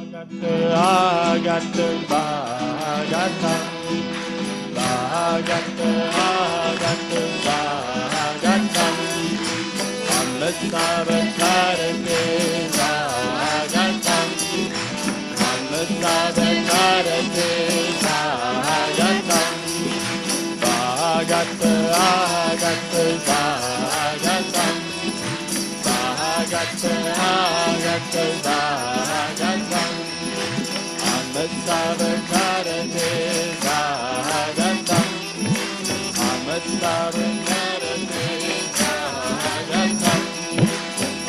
Agata Bhagata Bhagata Agata Bhagata Amritavakarate Bhagata Amritavakarate Bhagata Bhagata Agata Bhagata Bhagata Agata Bhagata Amritavakarate Bhagata Amritavakarate Bhagata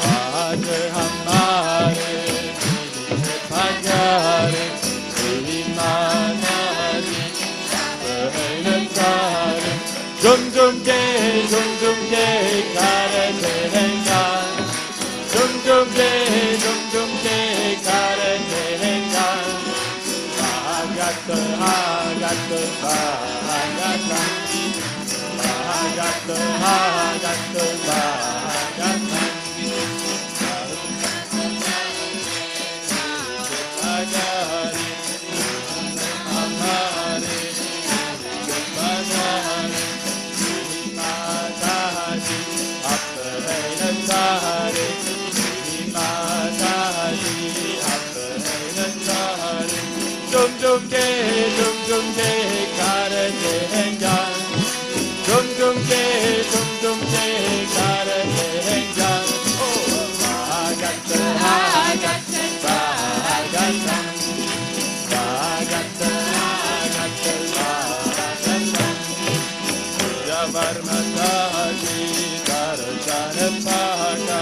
Aaj hamare bhagare Shri Mataji Sahajayoga Jum jum ke kare terenga Jum jum ke kare terenga Bhagata Bhagata Bhagata Bhagata Bhagata Bhagata Bhagari Amare Bhagari Mataji Apare Sahare Mataji Apare Sahare Jum jum ke kare terenga Jum jum ke kare terenga Oh Bhagata Bhagata Bhagata Bhagata Bhagata Bhagata Puja Mataji Darshan Bhagata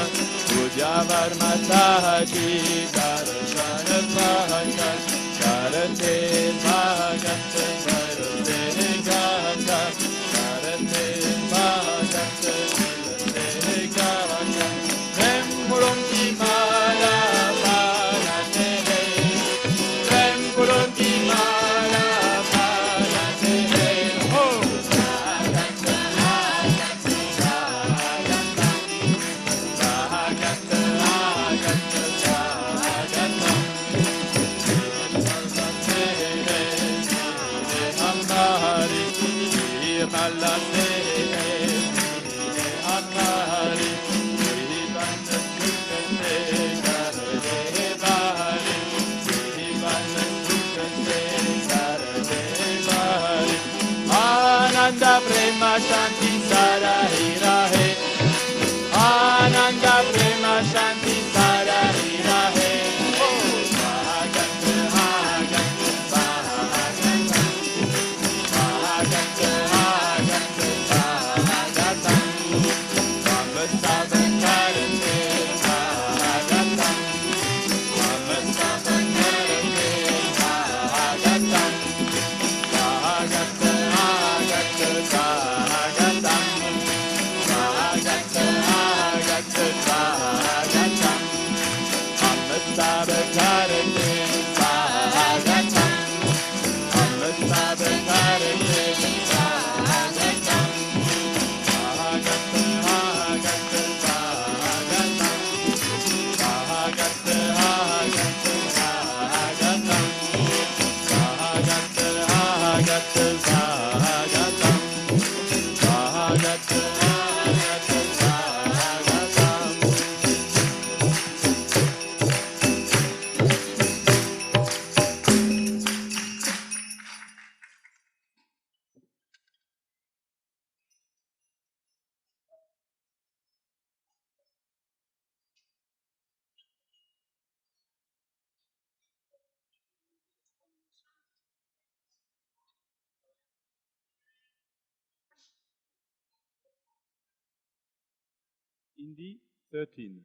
Puja Mataji Darshan Bhagata Karate Bhagata Karate Gata Karate Bhagata Karate Gata Rempurum Mala Bhagate Rempurum Mala Bhagate Oh Bhagata Bhagata Bhagata Bhagata Bhagata Amari Nirmala Amari Nirvana Sukate Karade Bhari Nirvana Sukate Karade Bhari Ananda Prema Shanti Sara Hira He Ananda Prema Shanti Sara Hira He Got the Indy 13.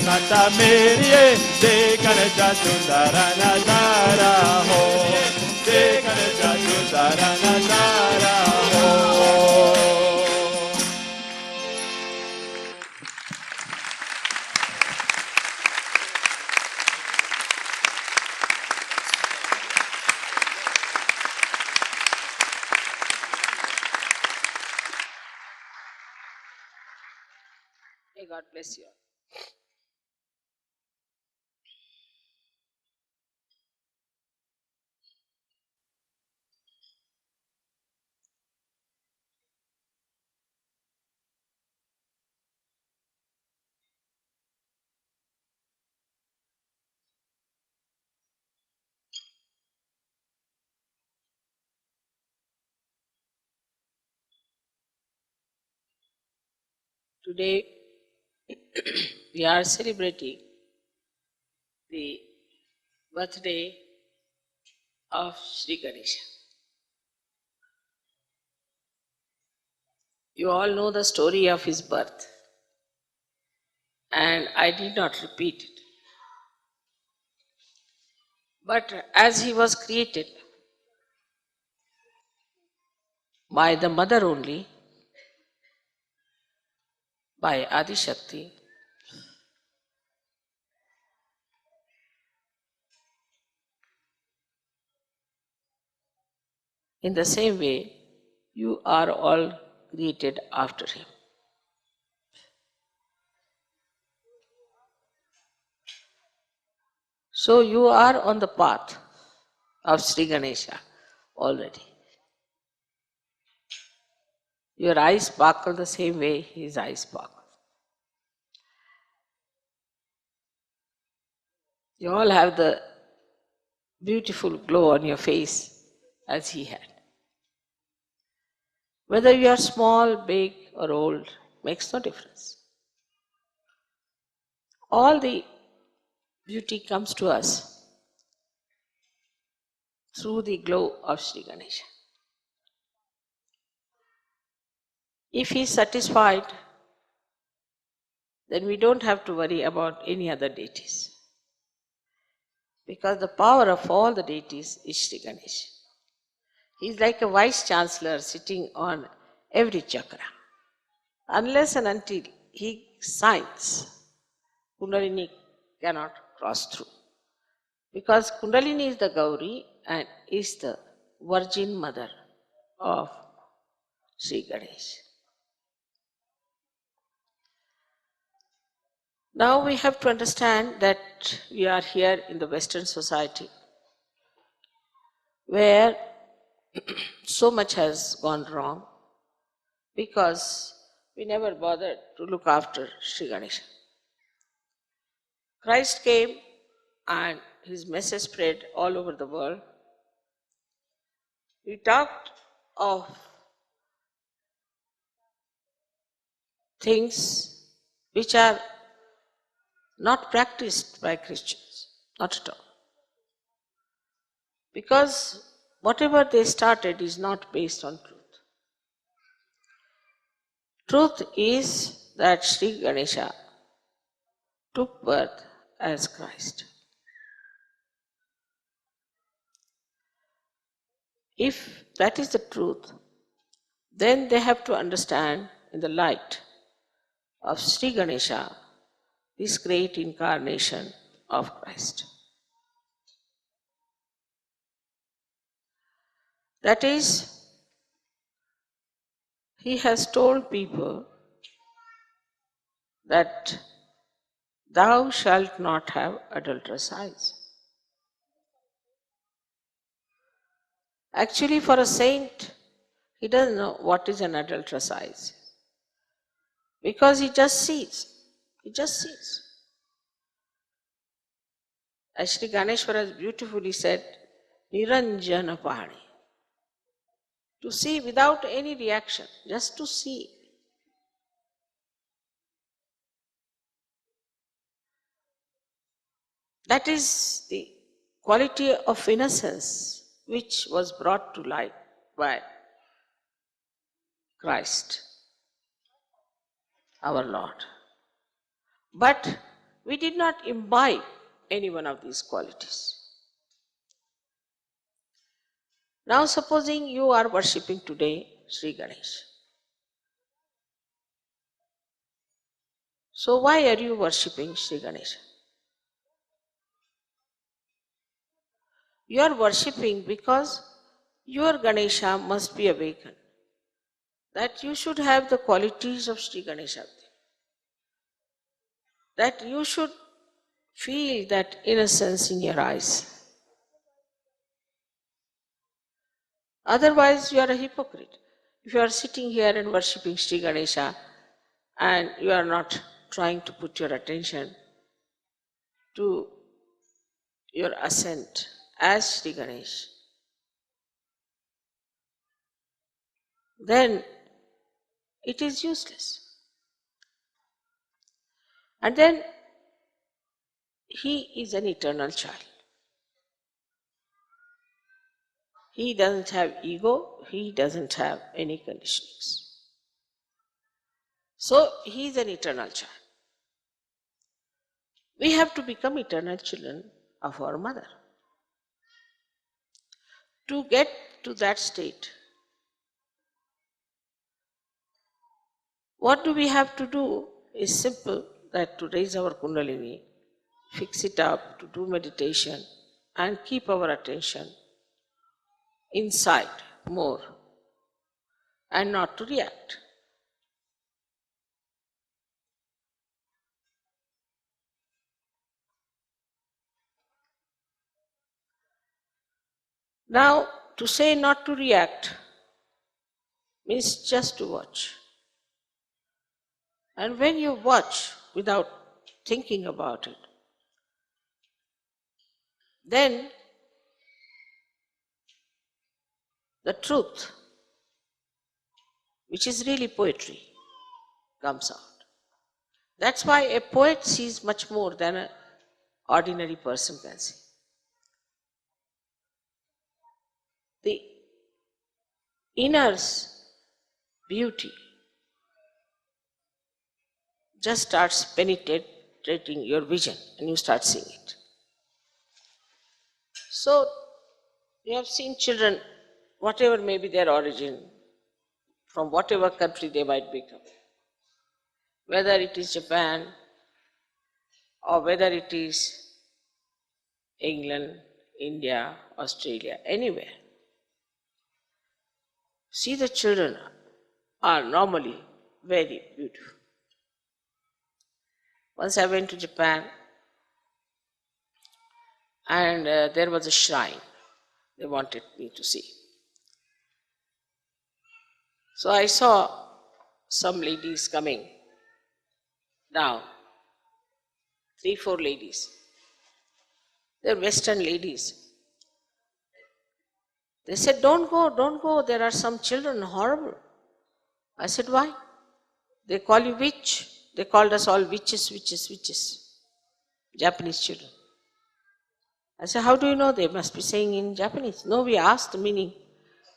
Mata meriye de kanaja sundara nazara ho de kanaja sundara nazara ho. May God bless you. Today we are celebrating the birthday of Shri Ganesha. You all know the story of his birth, and I did not repeat it. But as he was created by the mother only, by Adi Shakti, in the same way, you are all created after him. So you are on the path of Sri Ganesha already. Your eyes sparkle the same way his eyes sparkle. You all have the beautiful glow on your face as he had. Whether you are small, big, or old makes no difference. All the beauty comes to us through the glow of Sri Ganesha. If he is satisfied, then we don't have to worry about any other deities. Because the power of all the deities is Sri Ganesha. He is like a vice chancellor sitting on every chakra. Unless and until he signs, Kundalini cannot cross through. Because Kundalini is the Gauri and is the Virgin Mother of Sri Ganesh. Now we have to understand that we are here in the Western society where so much has gone wrong because we never bothered to look after Sri Ganesha. Christ came and his message spread all over the world. He talked of things which are not practiced by Christians, not at all. Because whatever they started is not based on truth. Truth is that Sri Ganesha took birth as Christ. If that is the truth, then they have to understand in the light of Sri Ganesha, this great incarnation of Christ. That is, he has told people that thou shalt not have adulterous eyes. Actually, for a saint, he doesn't know what is an adulterous eyes. Because he just sees. He just sees. As Shri Ganeshwara beautifully said, Niranjana Pani. To see without any reaction, just to see. That is the quality of innocence which was brought to light by Christ, our Lord. But we did not imbibe any one of these qualities. Now supposing you are worshipping today Sri Ganesh. So why are you worshipping Sri Ganesha? You are worshipping because your Ganesha must be awakened. That you should have the qualities of Sri Ganesha. That you should feel that innocence in your eyes. Otherwise, you are a hypocrite. If you are sitting here and worshipping Sri Ganesha and you are not trying to put your attention to your ascent as Sri Ganesh, then it is useless. And then he is an eternal child. He doesn't have ego, he doesn't have any conditionings. So he is an eternal child. We have to become eternal children of our mother. To get to that state, what do we have to do is simple, that to raise our Kundalini, fix it up, to do meditation and keep our attention inside more and not to react. Now, to say not to react means just to watch. And when you watch without thinking about it, then the truth, which is really poetry, comes out. That's why a poet sees much more than an ordinary person can see. The inner's beauty just starts penetrating your vision and you start seeing it. So, you have seen children, whatever may be their origin, from whatever country they might become, whether it is Japan or whether it is England, India, Australia, anywhere. See, the children are normally very beautiful. Once I went to Japan and there was a shrine they wanted me to see. So I saw some ladies coming down, 3-4 ladies. They're Western ladies. They said, don't go, there are some children, horrible. I said, why? They call you witch. They called us all witches, Japanese children. I said, how do you know? They must be saying in Japanese. No, we asked the meaning.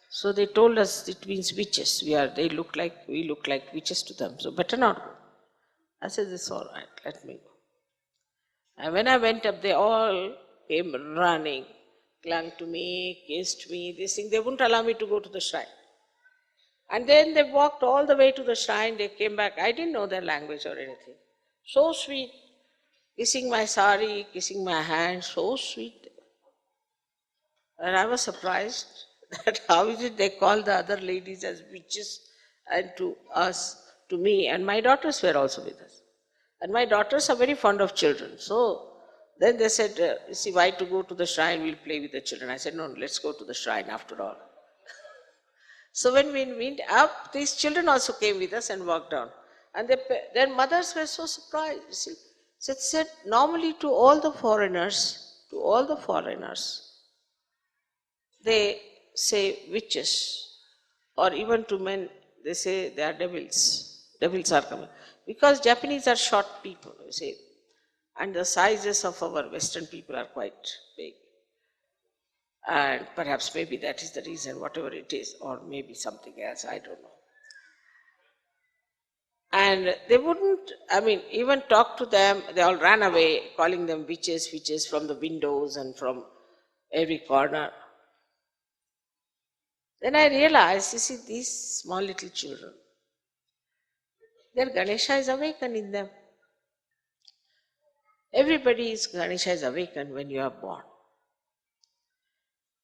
So they told us it means witches. We look like witches to them. So better not go. I said, it's all right, let me go. And when I went up, they all came running, clung to me, kissed me, this thing. They wouldn't allow me to go to the shrine. And then they walked all the way to the shrine, they came back. I didn't know their language or anything. So sweet. Kissing my sari, kissing my hand, so sweet. And I was surprised that how is it they call the other ladies as witches and to us, to me, and my daughters were also with us. And my daughters are very fond of children. So then they said, you see, why to go to the shrine, we'll play with the children. I said, no, let's go to the shrine after all. So when we went up, these children also came with us and walked down. And their mothers were so surprised. You see, said normally to all the foreigners, they say witches, or even to men, they say they are devils. Devils are coming. Because Japanese are short people, you see, and the sizes of our Western people are quite big. And perhaps maybe that is the reason, whatever it is, or maybe something else, I don't know. And they wouldn't, even talk to them, they all ran away, calling them witches, witches from the windows and from every corner. Then I realized, you see, these small little children, their Ganesha is awakened in them. Everybody's Ganesha is awakened when you are born.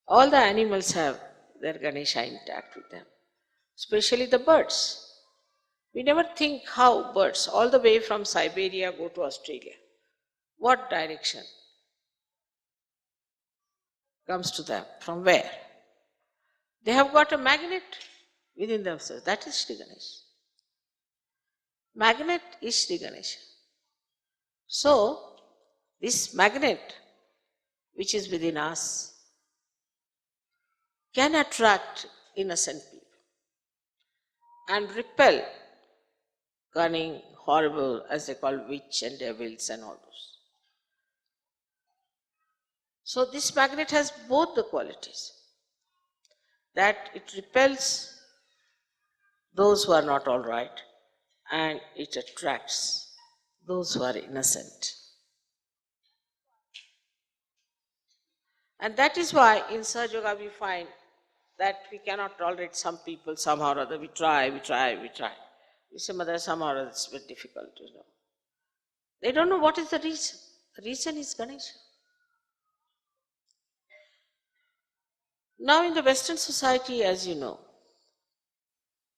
All the animals have their Ganesha intact with them, especially the birds. We never think how birds, all the way from Siberia, go to Australia. What direction comes to them? From where? They have got a magnet within themselves. That is Shri Ganesh. Magnet is Shri Ganesha. So, this magnet which is within us can attract innocent people and repel cunning, horrible, as they call witch and devils and all those. So this magnet has both the qualities, that it repels those who are not all right and it attracts those who are innocent. And that is why in Sahaja Yoga we find that we cannot tolerate some people somehow or other. We try. We say, Mother, somehow or other it's very difficult, They don't know what is the reason. The reason is Ganesha. Now in the Western society, as you know,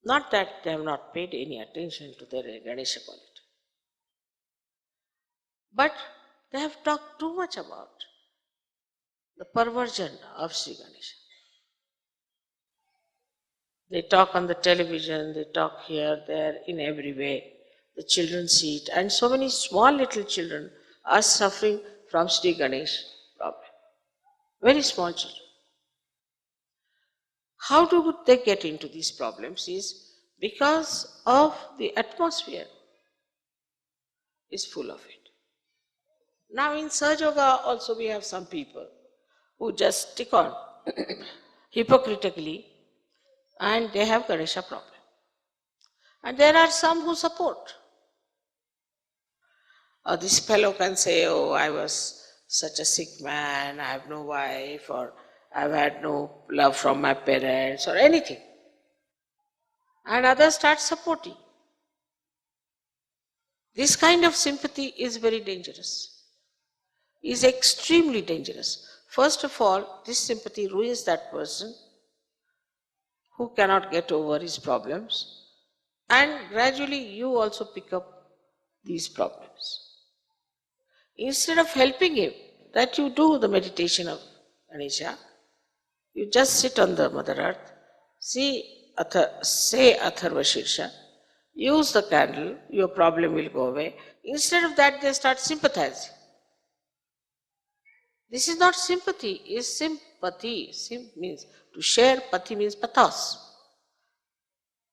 not that they have not paid any attention to their Ganesha quality, but they have talked too much about the perversion of Sri Ganesha. They talk on the television, they talk here, there, in every way. The children see it, and so many small little children are suffering from Sri Ganesh problem. Very small children. How do they get into these problems is because of the atmosphere is full of it. Now in Sahaja Yoga also we have some people who just stick on hypocritically and they have Ganesha problem. And there are some who support. This fellow can say, oh, I was such a sick man, I have no wife, or I've had no love from my parents, or anything. And others start supporting. This kind of sympathy is very dangerous, is extremely dangerous. First of all, this sympathy ruins that person who cannot get over his problems, and gradually you also pick up these problems. Instead of helping him, that you do the meditation of Ganesha, you just sit on the Mother Earth, say Atharva Shirsha, use the candle, your problem will go away. Instead of that, they start sympathizing. This is not sympathy, it is sympathy. Sim means to share, pati means pathos.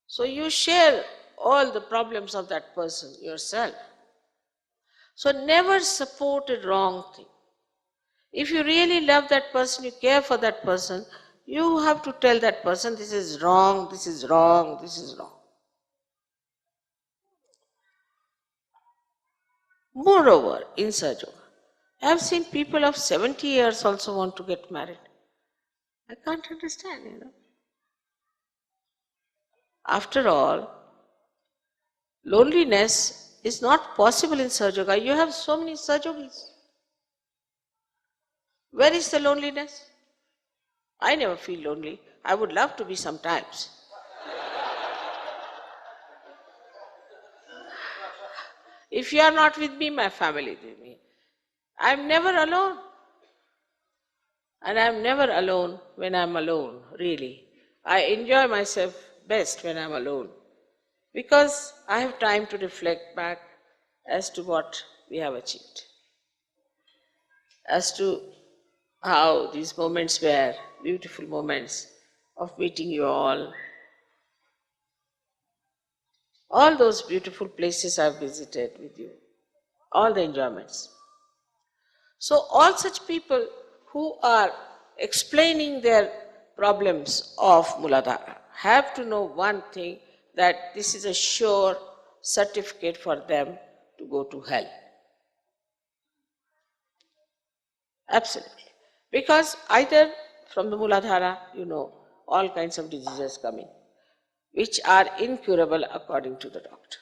So you share all the problems of that person yourself. So never support a wrong thing. If you really love that person, you care for that person, you have to tell that person, this is wrong, this is wrong, this is wrong. Moreover, in Sahaja Yoga, I have seen people of 70 years also want to get married. I can't understand, After all, loneliness is not possible in Sahaja Yoga. You have so many Sahaja Yogis. Where is the loneliness? I never feel lonely. I would love to be sometimes. If you are not with me, my family is with me. I am never alone. And I am never alone when I am alone, really. I enjoy myself best when I am alone. Because I have time to reflect back as to what we have achieved. As to how these moments were, beautiful moments of meeting you all those beautiful places I've visited with you, all the enjoyments. So all such people who are explaining their problems of Muladhara have to know one thing, that this is a sure certificate for them to go to hell. Absolutely. Because either from the Muladhara, all kinds of diseases coming, which are incurable according to the doctor.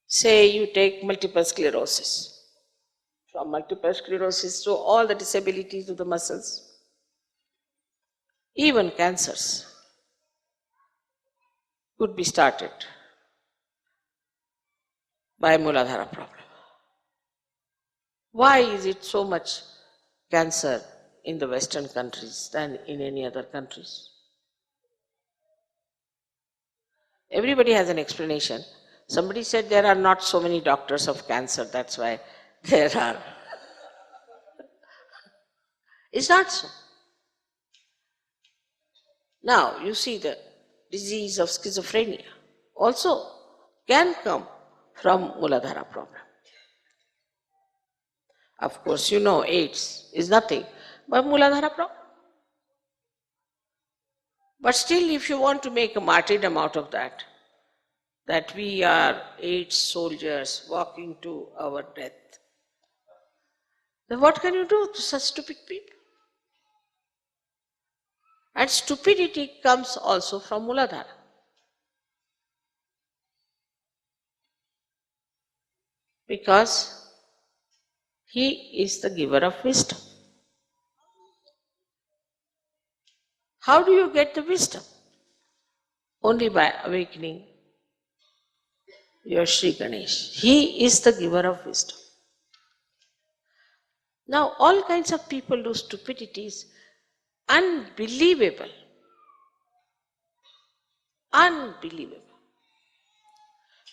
Say you take multiple sclerosis. From multiple sclerosis to all the disabilities of the muscles, even cancers could be started by Muladhara problem. Why is it so much cancer in the Western countries than in any other countries? Everybody has an explanation. Somebody said there are not so many doctors of cancer, that's why there are. It's not so. Now, you see the disease of schizophrenia also can come from Muladhara problem. Of course, AIDS is nothing but Muladhara problem. But still, if you want to make a martyrdom out of that we are AIDS soldiers walking to our death, then what can you do to such stupid people? And stupidity comes also from Muladhara. Because he is the giver of wisdom. How do you get the wisdom? Only by awakening your Shri Ganesh. He is the giver of wisdom. Now, all kinds of people do stupidities, unbelievable. Unbelievable.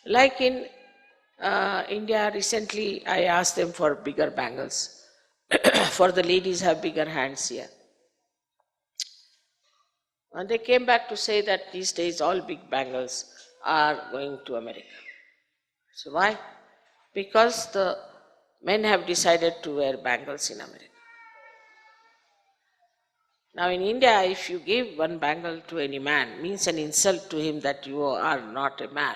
Like in India, recently I asked them for bigger bangles. For the ladies have bigger hands here. And they came back to say that these days all big bangles are going to America. So why? Because the men have decided to wear bangles in America. Now in India, if you give one bangle to any man, means an insult to him that you are not a man.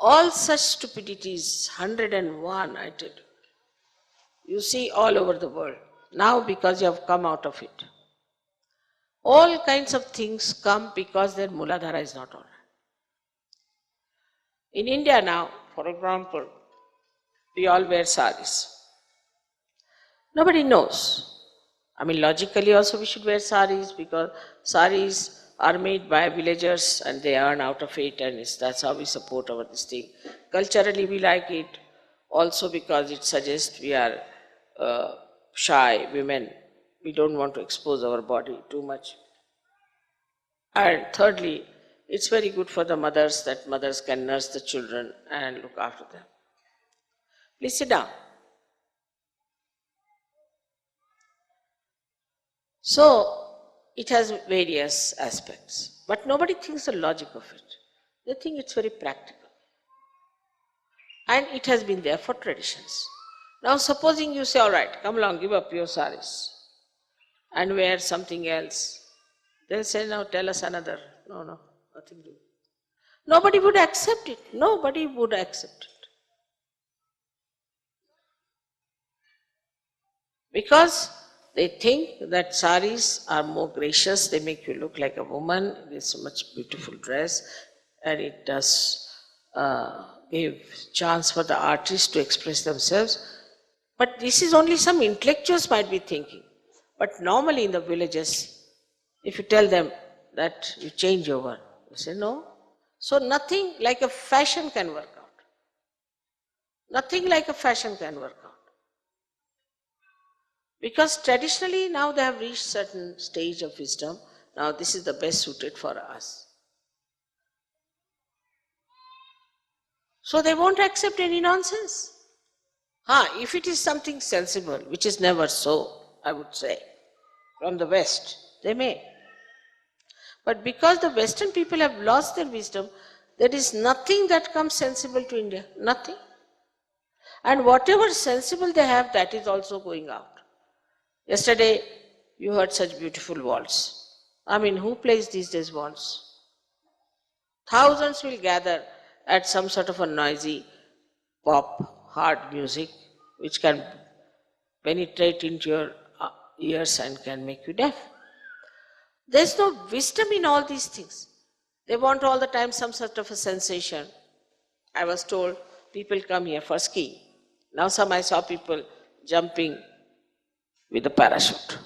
All such stupidities, 101 I tell you see all over the world. Now because you have come out of it. All kinds of things come because their Muladhara is not all right. In India now, for example, we all wear saris. Nobody knows. I mean, logically also we should wear saris because saris are made by villagers and they earn out of it, and that's how we support our this thing. Culturally we like it also because it suggests we are shy women. We don't want to expose our body too much. And thirdly, it's very good for the mothers that mothers can nurse the children and look after them. Please sit down. So, it has various aspects, but nobody thinks the logic of it. They think it's very practical. And it has been there for traditions. Now, supposing you say, all right, come along, give up your saris and wear something else. They'll say, now tell us another. No, nothing to do. Nobody would accept it. Nobody would accept it. Because they think that saris are more gracious, they make you look like a woman, it's a much beautiful dress, and it does give chance for the artists to express themselves. But this is only some intellectuals might be thinking. But normally in the villages, if you tell them that you change over, they say no. So nothing like a fashion can work out. Nothing like a fashion can work out. Because traditionally now they have reached certain stage of wisdom. Now this is the best suited for us. So they won't accept any nonsense. If it is something sensible, which is never so, I would say, from the West, they may. But because the Western people have lost their wisdom, there is nothing that comes sensible to India. Nothing. And whatever sensible they have, that is also going out. Yesterday, you heard such beautiful waltz. I mean, who plays these days waltz? Thousands will gather at some sort of a noisy pop, hard music, which can penetrate into your ears and can make you deaf. There's no wisdom in all these things. They want all the time some sort of a sensation. I was told people come here for skiing. Now some I saw people jumping with a parachute.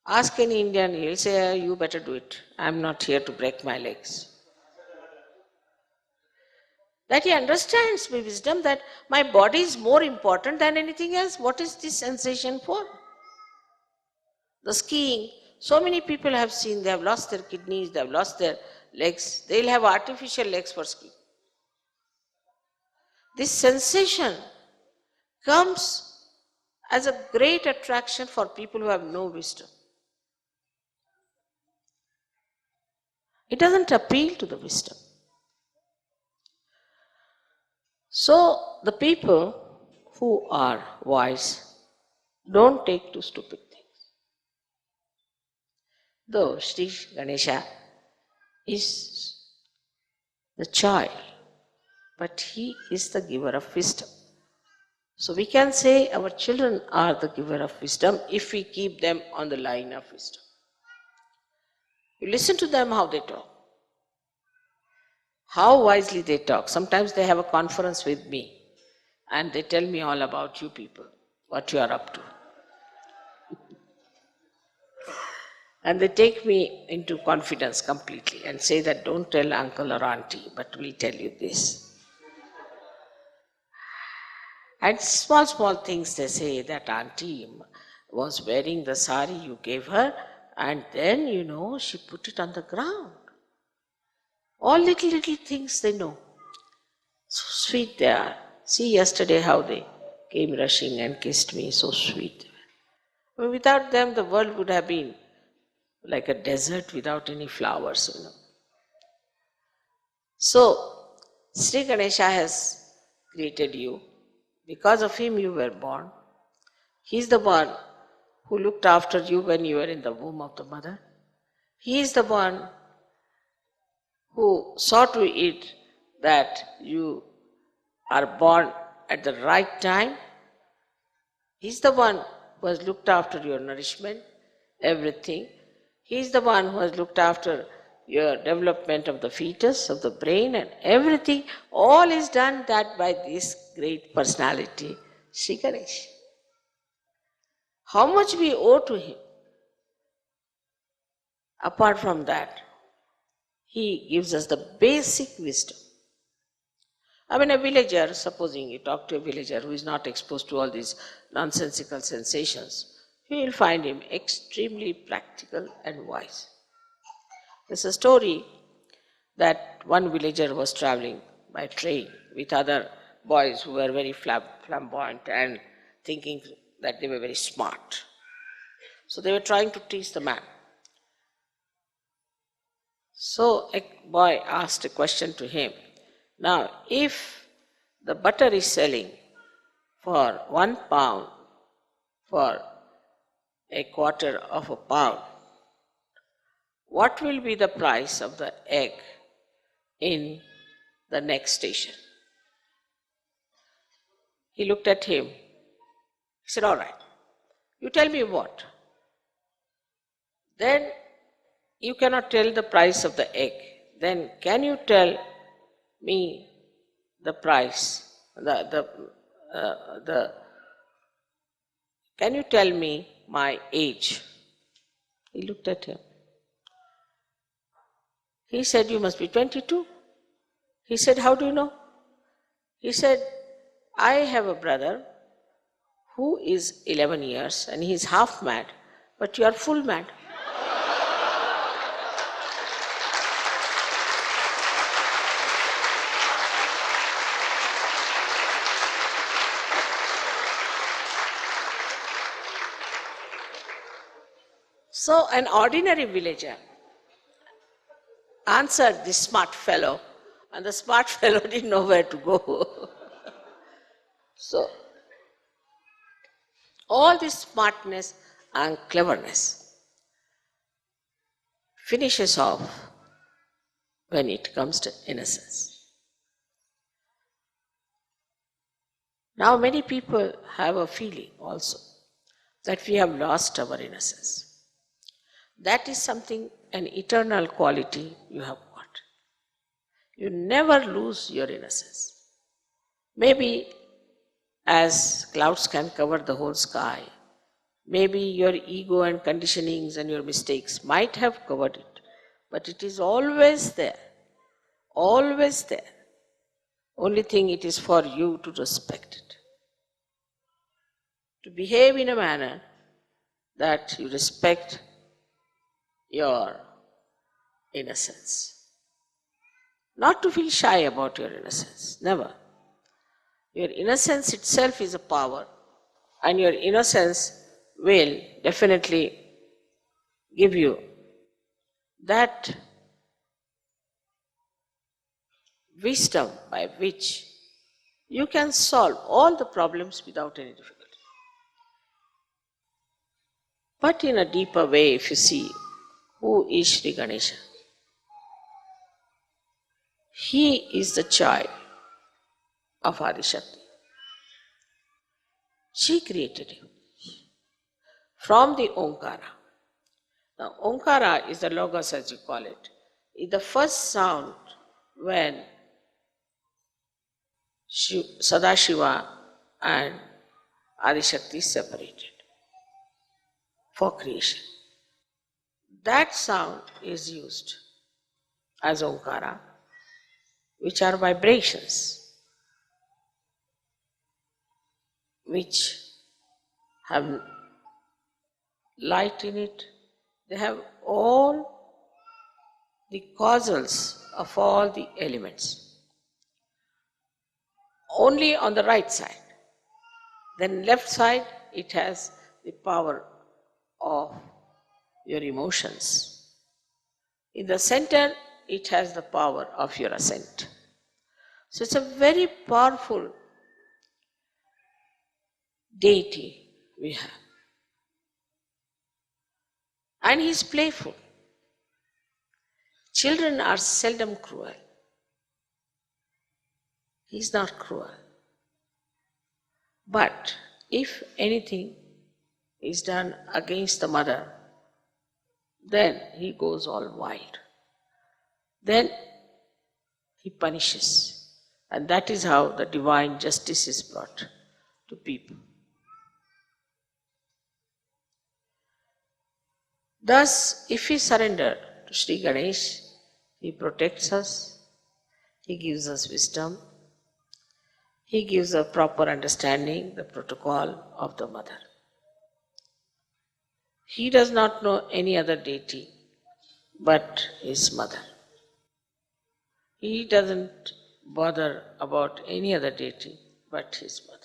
Ask any Indian, he'll say, you better do it. I'm not here to break my legs. That he understands with wisdom that my body is more important than anything else. What is this sensation for? The skiing, so many people have seen, they have lost their kidneys, they have lost their legs. They'll have artificial legs for skiing. This sensation comes as a great attraction for people who have no wisdom. It doesn't appeal to the wisdom. So the people who are wise don't take to stupid things. Though Shri Ganesha is the child, but he is the giver of wisdom. So we can say our children are the giver of wisdom if we keep them on the line of wisdom. You listen to them how they talk. How wisely they talk. Sometimes they have a conference with me and they tell me all about you people, what you are up to. And they take me into confidence completely and say that don't tell uncle or auntie, but we'll tell you this. And small things they say that auntie was wearing the sari you gave her and then, she put it on the ground. All little things they know. So sweet they are. See yesterday how they came rushing and kissed me, so sweet. Without them the world would have been like a desert without any flowers, So, Sri Ganesha has created you. Because of him you were born. He is the one who looked after you when you were in the womb of the mother. He is the one who saw to it that you are born at the right time. He is the one who has looked after your nourishment, everything. He is the one who has looked after your development of the fetus, of the brain and everything. All is done that by this great personality, Shri Ganesh. How much we owe to him? Apart from that, he gives us the basic wisdom. I mean, a villager, supposing you talk to a villager who is not exposed to all these nonsensical sensations, you will find him extremely practical and wise. There's a story that one villager was traveling by train with other boys who were very flamboyant and thinking that they were very smart. So they were trying to teach the man. So a boy asked a question to him. Now, if the butter is selling for £1 for a quarter of a pound, what will be the price of the egg in the next station? He looked at him He said, all right, you tell me what? Then you cannot tell the price of the egg. Then can you tell me the price, can you tell me my age? He looked at him. He said, you must be 22. He said, how do you know? He said, I have a brother who is 11 years and he is half mad, but you are full mad. So an ordinary villager answered this smart fellow, and the smart fellow didn't know where to go. So all this smartness and cleverness finishes off when it comes to innocence. Now many people have a feeling also that we have lost our innocence. That is something, an eternal quality you have got. You never lose your innocence. Maybe as clouds can cover the whole sky, maybe your ego and conditionings and your mistakes might have covered it, but it is always there, always there. Only thing it is for you to respect it, to behave in a manner that you respect your innocence. Not to feel shy about your innocence, never. Your innocence itself is a power, and your innocence will definitely give you that wisdom by which you can solve all the problems without any difficulty. But in a deeper way, if you see, who is Shri Ganesha? He is the child of Adishakti. She created him from the Omkara. Now, Omkara is the logos, as you call it. It's the first sound when Sadashiva and Adishakti separated for creation. That sound is used as Omkara, which are vibrations, which have light in it. They have all the causals of all the elements. Only on the right side. Then left side, it has the power of your emotions. In the center, it has the power of your ascent. So it's a very powerful deity we have. And he's playful. Children are seldom cruel. He's not cruel. But if anything is done against the mother, then he goes all wild. Then he punishes. And that is how the divine justice is brought to people. Thus, if we surrender to Shri Ganesh, he protects us, he gives us wisdom, he gives a proper understanding, the protocol of the mother. He does not know any other deity but his mother. He doesn't bother about any other deity but his mother.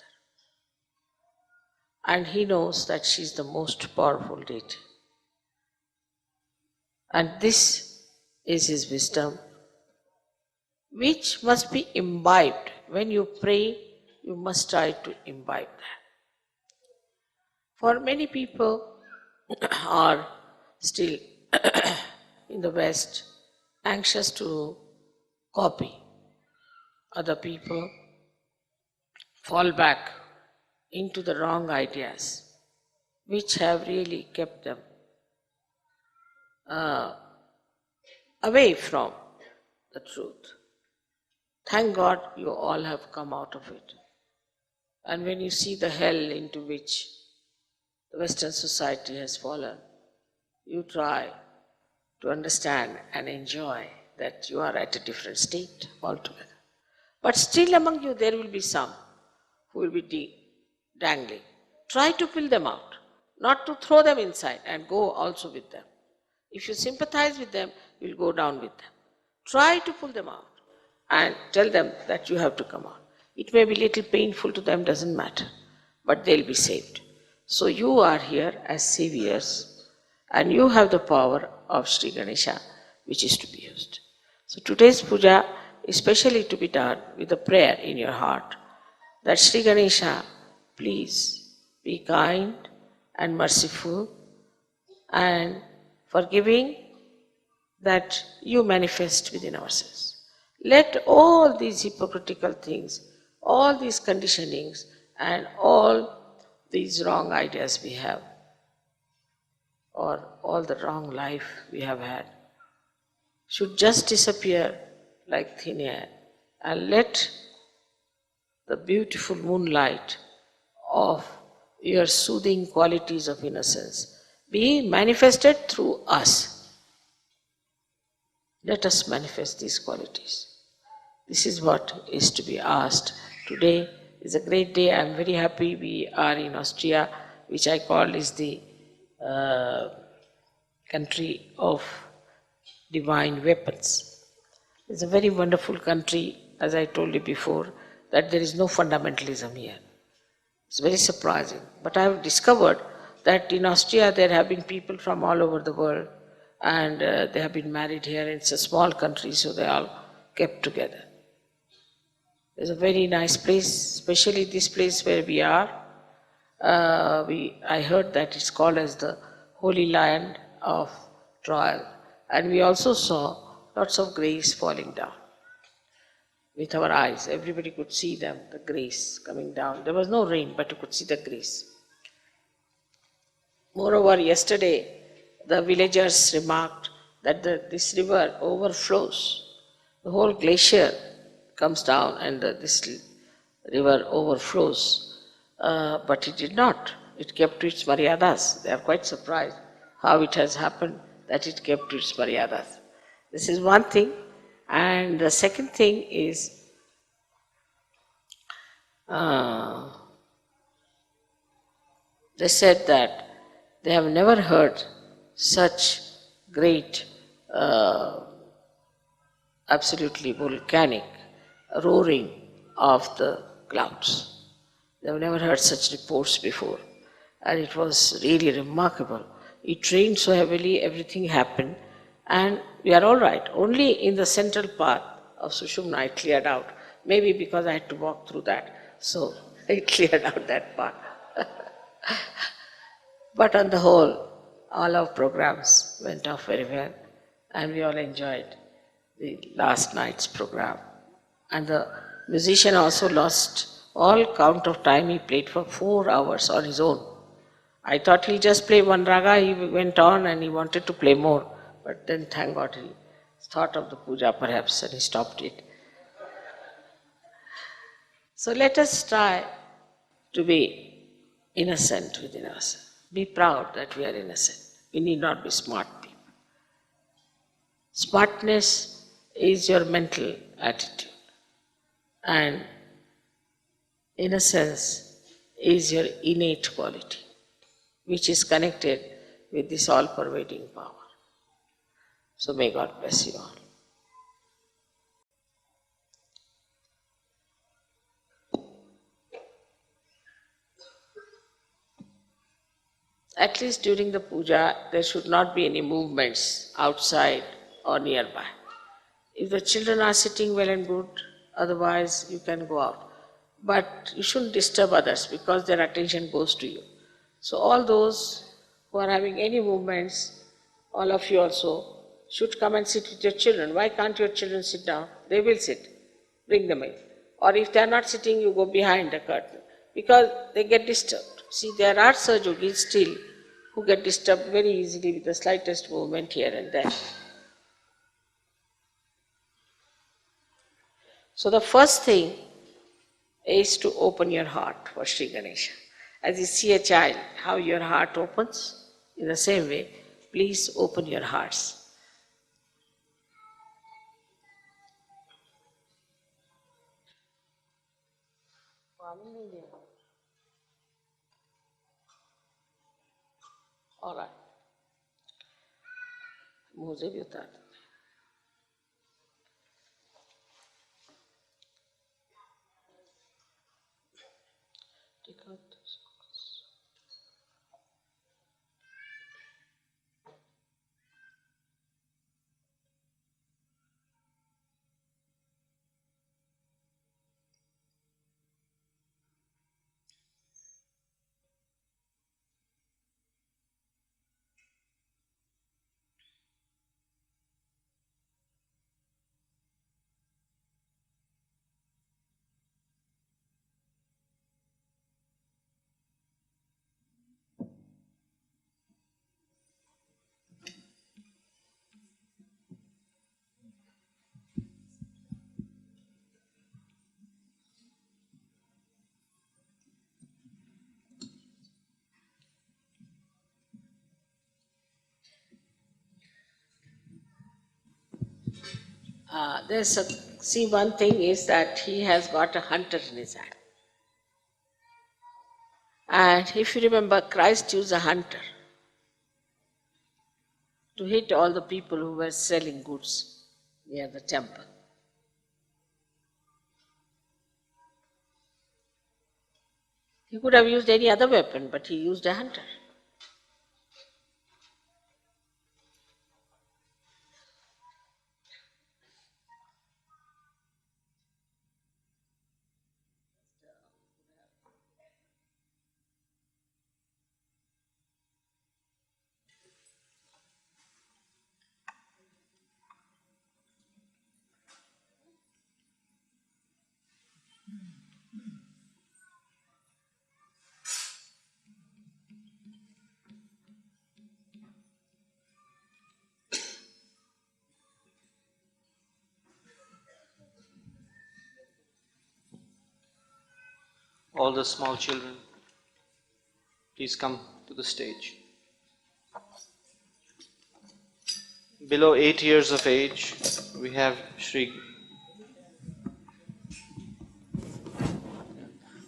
And he knows that she is the most powerful deity. And this is his wisdom, which must be imbibed. When you pray, you must try to imbibe that. For many people are still in the West anxious to copy other people, fall back into the wrong ideas, which have really kept them away from the truth. Thank God you all have come out of it. And when you see the hell into which the Western society has fallen, you try to understand and enjoy that you are at a different state altogether. But still among you there will be some who will be dangling. Try to pull them out, not to throw them inside and go also with them. If you sympathize with them, you will go down with them. Try to pull them out and tell them that you have to come out. It may be a little painful to them, doesn't matter, but they'll be saved. So you are here as saviors and you have the power of Shri Ganesha which is to be used. So today's puja is specially to be done with a prayer in your heart that Shri Ganesha, please be kind and merciful and forgiving that you manifest within ourselves. Let all these hypocritical things, all these conditionings and all these wrong ideas we have, or all the wrong life we have had, should just disappear like thin air, and let the beautiful moonlight of your soothing qualities of innocence be manifested through us. Let us manifest these qualities. This is what is to be asked. Today is a great day. I am very happy we are in Austria, which I call is the country of divine weapons. It's a very wonderful country, as I told you before, that there is no fundamentalism here. It's very surprising. But I have discovered that in Austria there have been people from all over the world and they have been married here. It's a small country, so they all kept together. It's a very nice place, especially this place where we are. I heard that it's called as the Holy Land of Trial. And we also saw lots of grace falling down with our eyes. Everybody could see them, the grace coming down. There was no rain, but you could see the grace. Moreover, yesterday, the villagers remarked that this river overflows. The whole glacier comes down and this river overflows. But it did not. It kept to its maryadas. They are quite surprised how it has happened that it kept to its maryadas. This is one thing. And the second thing is, they said that they have never heard such great, absolutely volcanic roaring of the clouds. They have never heard such reports before. And it was really remarkable. It rained so heavily, everything happened, and we are all right. Only in the central part of Sushumna I cleared out. Maybe because I had to walk through that, so I cleared out that part. But on the whole, all our programs went off very well, and we all enjoyed the last night's program. And the musician also lost all count of time. He played for 4 hours on his own. I thought he'll just play one raga. He went on and he wanted to play more. But then, thank God, he thought of the puja perhaps and he stopped it. So let us try to be innocent within us. Be proud that we are innocent. We need not be smart people. Smartness is your mental attitude, and innocence is your innate quality, which is connected with this all-pervading power. So may God bless you all. At least during the puja, there should not be any movements outside or nearby. If the children are sitting well and good, otherwise you can go out. But you shouldn't disturb others because their attention goes to you. So all those who are having any movements, all of you also, should come and sit with your children. Why can't your children sit down? They will sit. Bring them in. Or if they are not sitting, you go behind the curtain. because they get disturbed. See, there are Sahajogis still who get disturbed very easily with the slightest movement here and there. So the first thing is to open your heart for Shri Ganesha. As you see a child, how your heart opens, in the same way, please open your hearts. All right. मुझे भी उतार दो. Take out those. See, one thing is that he has got a hunter in his hand. And if you remember, Christ used a hunter to hit all the people who were selling goods near the temple. He could have used any other weapon, but he used a hunter. All the small children, please come to the stage. Below 8 years of age, we have Shri.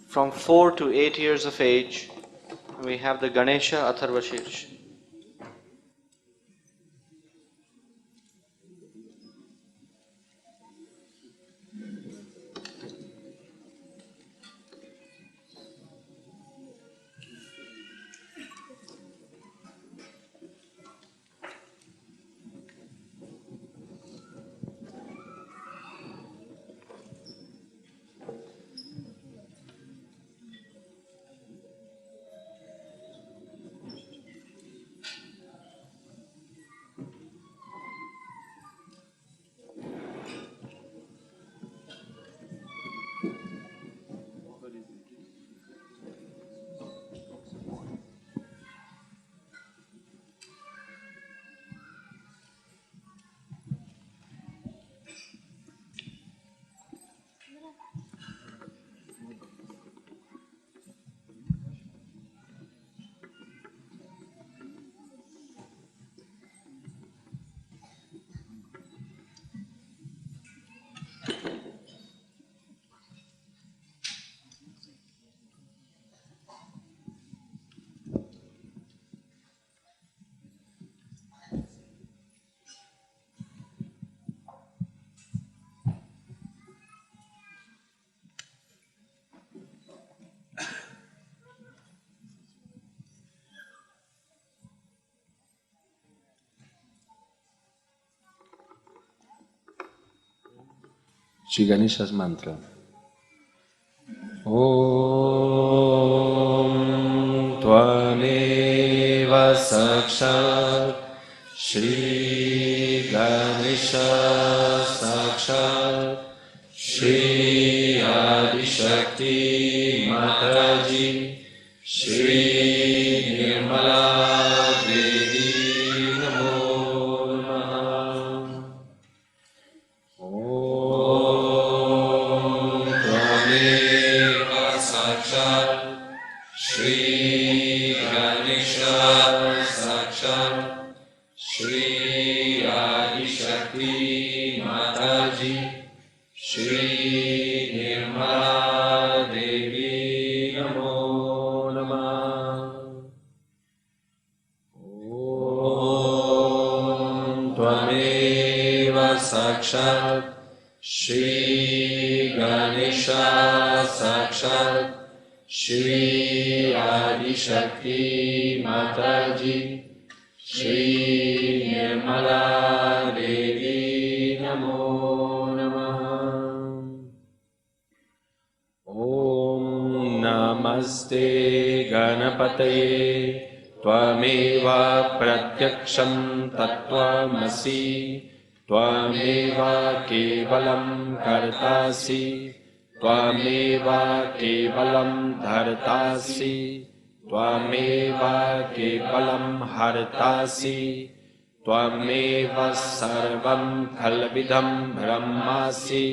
From 4 to 8 years of age, we have the Ganesha Atharva Shirsh. Shri Ganesha's mantra. Om Tvameva Sakshat Shri Ganesha Sakshat Shri Adi Shakti Mataji, Shri Nirmala Devi Namo Namaha. Om Tvameva Sakshat Shri Ganesha Sakshat Shri Adi Shakti Mataji Shri Nirmala Devi Namo Namaha. Om Tvameva Sakshat Shri Ganesha Sakshat Shri Adi Shakti Mataji Shri Nirmala Devi Namo Namaha. Om Namaste Ganapataye Tvameva Pratyaksham Tattvamasi Tvameva Kevalam Kartasi Tvameva Kevalam Dhartasi Tvameva Kevalam Hartasi Tvameva Sarvam Khalvidam Brahmasi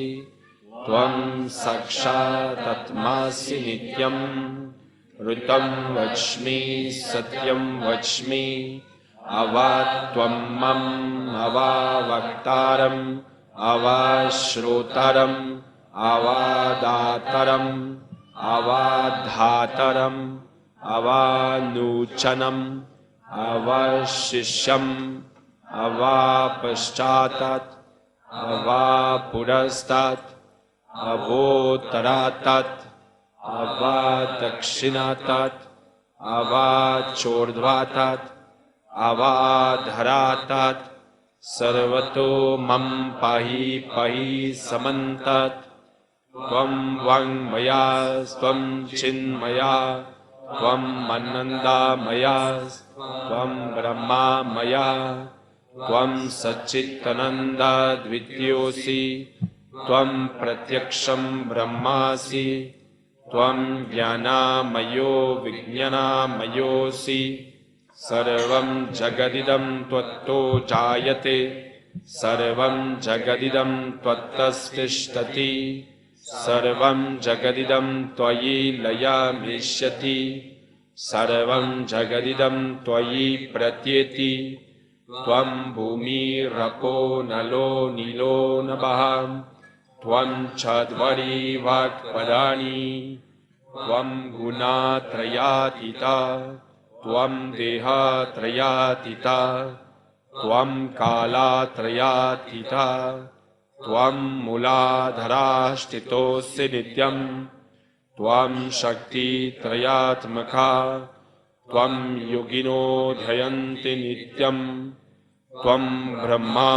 Tvam Sakshatatmasi Nityam Rutam Vachmi Satyam Vachmi Avatvam Mam Avavaktaram Avashrotaram Avadataram Avadhataram Avanuchanam Avashisham Avapashchatat Avapurastat Avotaratat Avadakshinatat Avachordvatat Avadharatat Sarvato Mam Pahi Pahi Samantat Tvam Vang Maya Tvam Chinmaya Tvam Ananda Maya Tvam Brahma Maya Tvam Satchitananda Dvityosi Tvam Pratyaksham Brahmasi Tvam Jnana Mayo Vijnana Mayosi Sarvam Jagadidam Tvatto Jayate Sarvam Jagadidam Tvattastishtati Sarvam Jagadidam Tvayi Laya Mishyati Sarvam Jagadidam Tvayi Pratyeti Tvam Bhumi Rapo Nalo Nilo Nabaham Tvam Chadvari Vakpadani Tvam Guna Trayatita Tvam Deha Trayatita Tvam Kala Trayatita Tvam Muladharashtitosi Nityam Tvam Shakti Trayatmaka Tvam Yogino Dhyayanti Nityam Tvam Brahma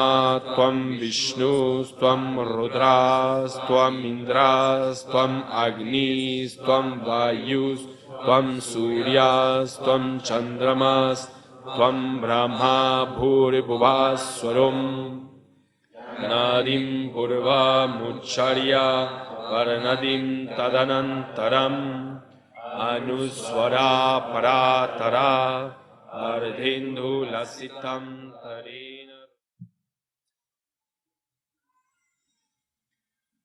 Tvam Vishnu Tvam Rudras Tvam Indras Tvam Agnis Tvam Vayus Tvam Suryas Tvam Chandramas Tvam Brahma Bhuribhuvaswaram Nadim Purva Mucharya Varnadim Tadanantaram Anuswara Paratara Ardhendu Lasitam Tarena.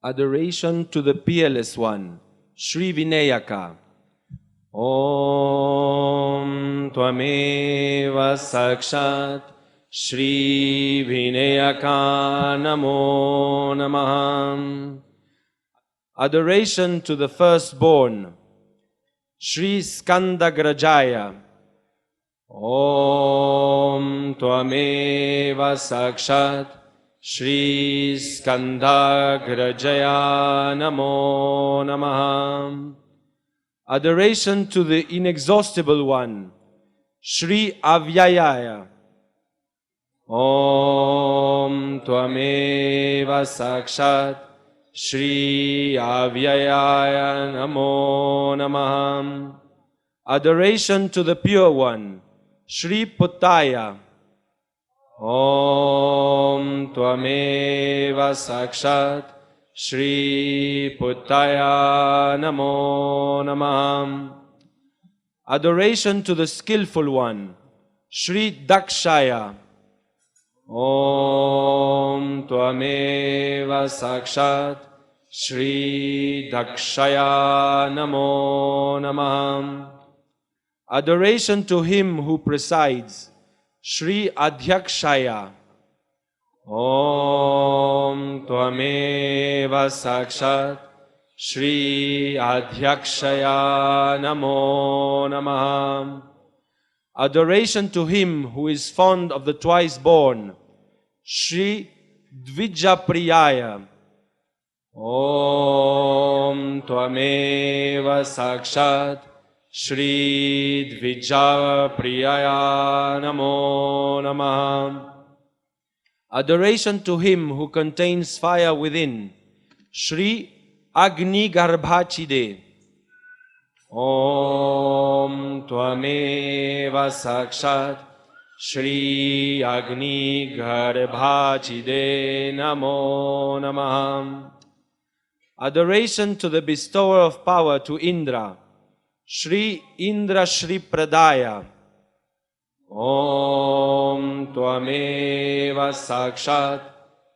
Adoration to the Peerless One, Shri Vinayaka. Om Tvameva Sakshat Shri Vinayaka Namo Namaha. Adoration to the Firstborn, Shri Skandagrajaya. Om Tvameva Sakshat Shri Skandagrajaya Namo Namaha. Adoration to the Inexhaustible One, Shri Avyayaya. Om Tvameva Sakshat Shri Avyayaya Namo Namaha. Adoration to the Pure One, Shri Puttaya. Om Tvameva Sakshat Shri Puttaya Namo Namah. Adoration to the skillful one, Shri Dakshaya. Om Tvameva Sakshat Shri Dakshaya Namo Namah. Adoration to him who presides, Shri Adhyakshaya. Om Tvameva Sakshat Shri Adhyakshaya Namo Namah. Adoration to him who is fond of the twice born, Shri Dvijapriyaya. Om Tvameva Sakshat Shri Dvijapriyaya Namo Namah. Adoration to him who contains fire within, Shri Agni Garbhachide. Om Tvameva Sakshat Shri Agni Garbhachide Namo Namah. Adoration to the bestower of power to Indra, Shri Indra Shri Pradaya. Om Tvameva Sakshat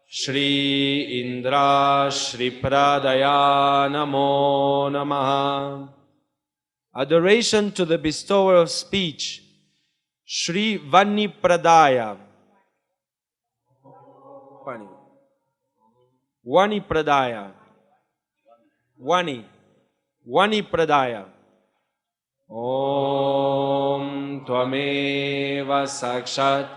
Shri Indra Shri Pradaya Namo Namah. Adoration to the bestower of speech, Shri Vani Pradaya. Vani Pradaya. Vani Pradaya. Om Tvameva Sakshat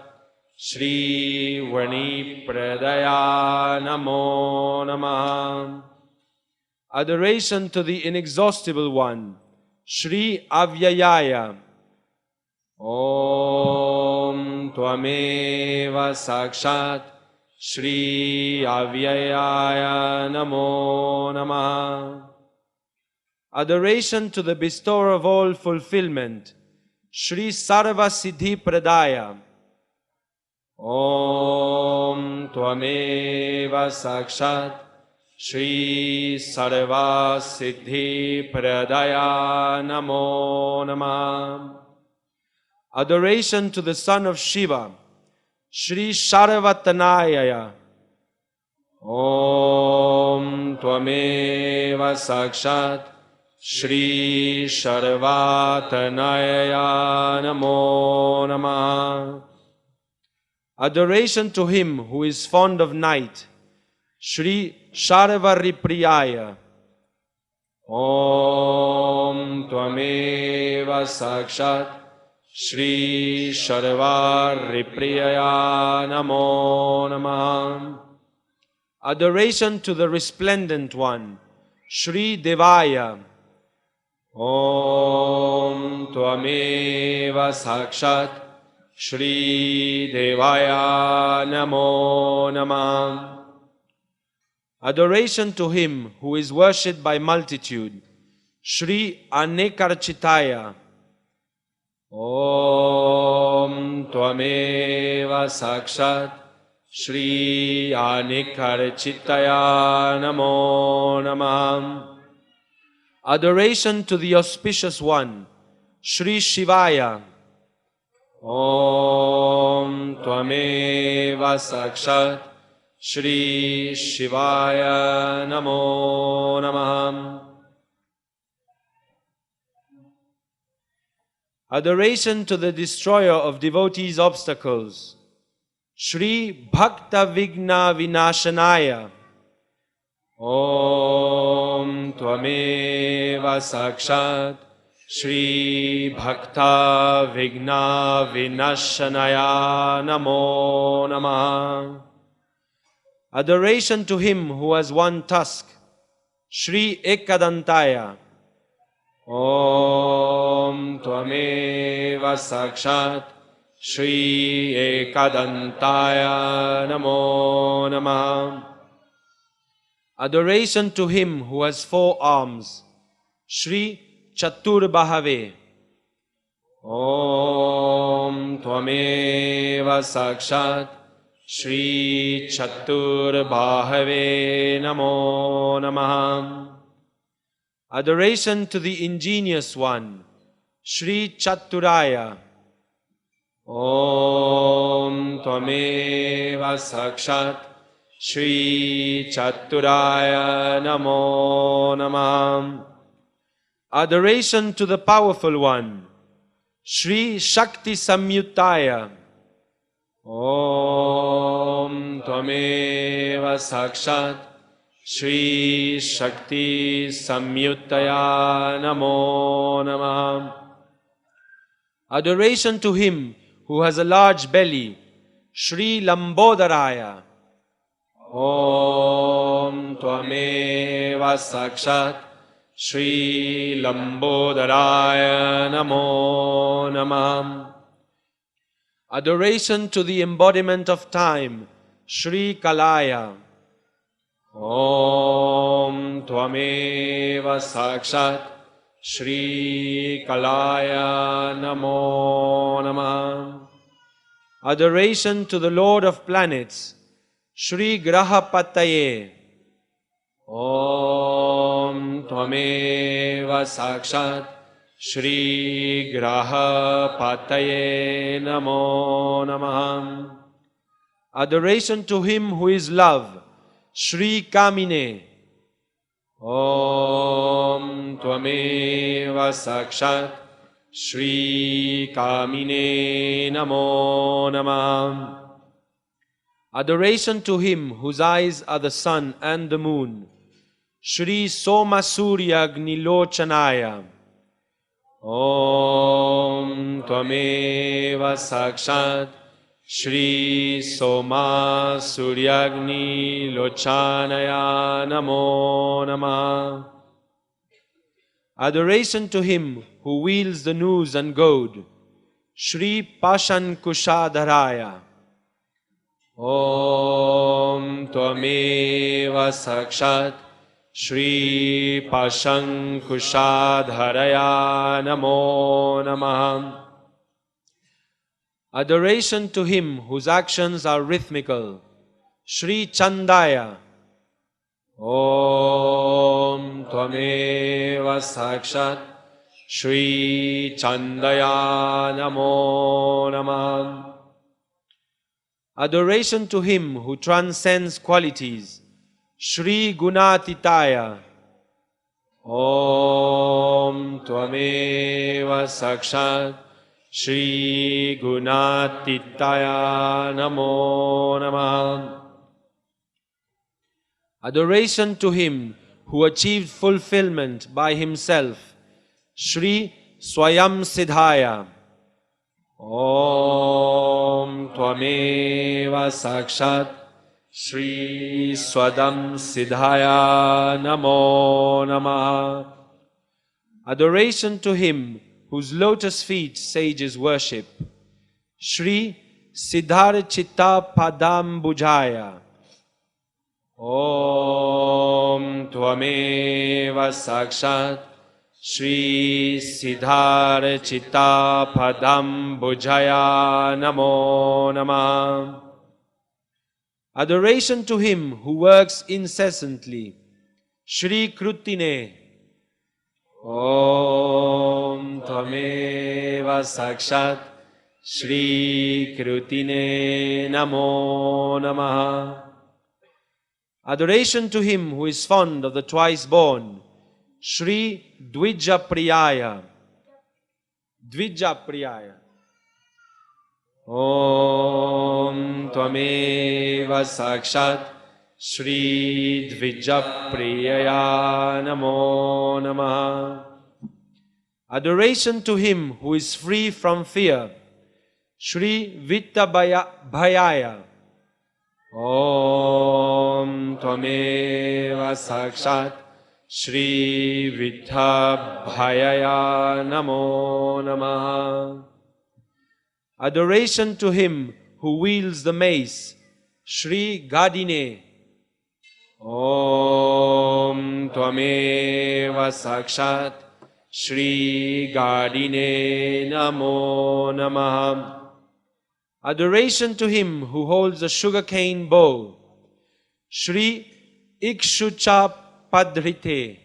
Shri Vani Pradaya Namo Namah. Adoration to the inexhaustible one, Shri Avyayaya. Om Tvameva Sakshat Shri Avyayaya Namo Namah. Adoration to the bestower of all fulfillment, Shri Sarva Siddhi Pradaya. Om Tvameva Sakshat Shri Sarva Siddhi Pradaya Namo Namah. Adoration to the son of Shiva, Shri Sharvatanaya. Om Tvameva Sakshat Shri Sharvatanaya Namo Namah. Adoration to him who is fond of night, Shri Sharvaripriyaya. Om Tvameva Sakshat Shri Sharvaripriyaya Namo Namah. Adoration to the resplendent one, Shri Devaya. Om Tvameva Sakshat Shri Devaya Namo Namah. Adoration to him who is worshipped by multitude, Shri Anekarchitaya. Om Tvameva Sakshat Shri Anekarchitaya Namo Namah. Adoration to the auspicious one, Shri Shivaya. Om Tvameva Sakshat Shri Shivaya Namo Namah. Adoration to the destroyer of devotees' obstacles, Shri Bhakta Vigna Vinashanaya. Om Tvameva Sakshat Shri Bhakta Vigna Vinashanaya Namo Namah. Adoration to him who has one tusk, Shri Ekadantaya. Om Tvameva Sakshat Shri Ekadantaya Namo Namah. Adoration to him who has four arms, Shri Chaturbahave. Om Tvameva Sakshat Shri Chatur Bahave Namo Namah. Adoration to the Ingenious One, Shri Chaturaya. Om Tvameva Sakshat Shri Chaturaya Namo Namah. Adoration to the Powerful One, Shri Shakti Samyuttaya. Om Tvameva Sakshat Shri Shakti Samyuttaya Namo Namah. Adoration to Him who has a large belly, Shri Lambodharaya. Om Tvameva Sakshat Shri Lambodharaya Namo Namah. Adoration to the embodiment of time, Shri Kalaya. Om Tvameva Sakshat Shri Kalaya Namo Namah. Adoration to the Lord of Planets, Shri Grahapataye. Om Tvameva Sakshat Shri Grahapataye Namo Namah. Adoration to Him who is love, Shri Kamine. Om Tvameva Sakshat Shri Kamine Namo Namah. Adoration to Him whose eyes are the sun and the moon, Shri Soma Surya Agnilochanaya. Om Tvameva Sakshat Shri Soma Suryagni Lochanaya Namo Namah. Adoration to Him who wields the noose and goad, Shri Pashan Kushadharaya. Om Tvameva Sakshat Shri Pashan Kushadharaya Namo Namah. Adoration to Him whose actions are rhythmical, Shri Chandaya. Om Tvameva Sakshat Shri Chandaya Namo Namah. Adoration to Him who transcends qualities, Shri Gunatitaya. Om Tvameva Sakshat Shri Gunatitaya Namo Namah. Adoration to Him who achieved fulfillment by Himself, Shri Swayam Siddhaya. Om Tvameva Sakshat Shri Swadam Siddhaya Namo Namah. Adoration to Him whose lotus feet sages worship, Shri Siddharchitta Padam Bujaya. Om Tvameva Sakshat Shri Siddharchitta Padam Bujaya Namo Namah. Adoration to Him who works incessantly, Shri Krutine. Om Tvameva Sakshat Shri Krutine Namo Namah. Adoration to Him who is fond of the twice born, Shri Dvija Priyaya. Dvija Priyaya. Om Tvameva Sakshat Shri Dvija Priyaya Namo Namah. Adoration to Him who is free from fear, Shri Vitta Bhayaya. Om Tvameva Sakshat Shri Vitta Bhayaya Namo Namah. Adoration to Him who wields the mace, Shri Gadine. Om Tvameva Sakshat Shri Gadine Namo Namah. Adoration to him who holds a sugarcane bow. Shri Ikshucha Padhrite.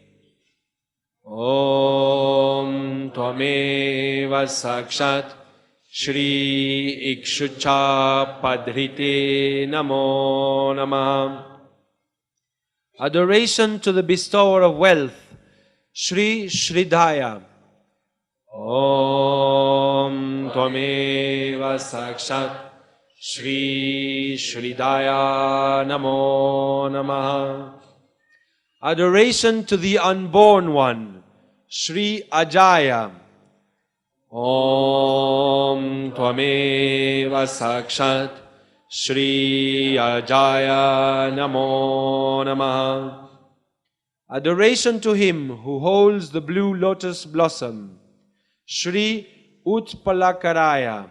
Om Tvameva Sakshat Shri Ikshucha Padhrite Namo Namah. Adoration to the bestower of wealth, Shri Shridhaya. Om Tvameva Sakshat Shri Shridhaya Namo Namah. Adoration to the unborn one, Shri Ajaya. Om Tvameva Sakshat Shri Ajaya Namo Namah. Adoration to him who holds the blue lotus blossom, Shri Utpalakaraya.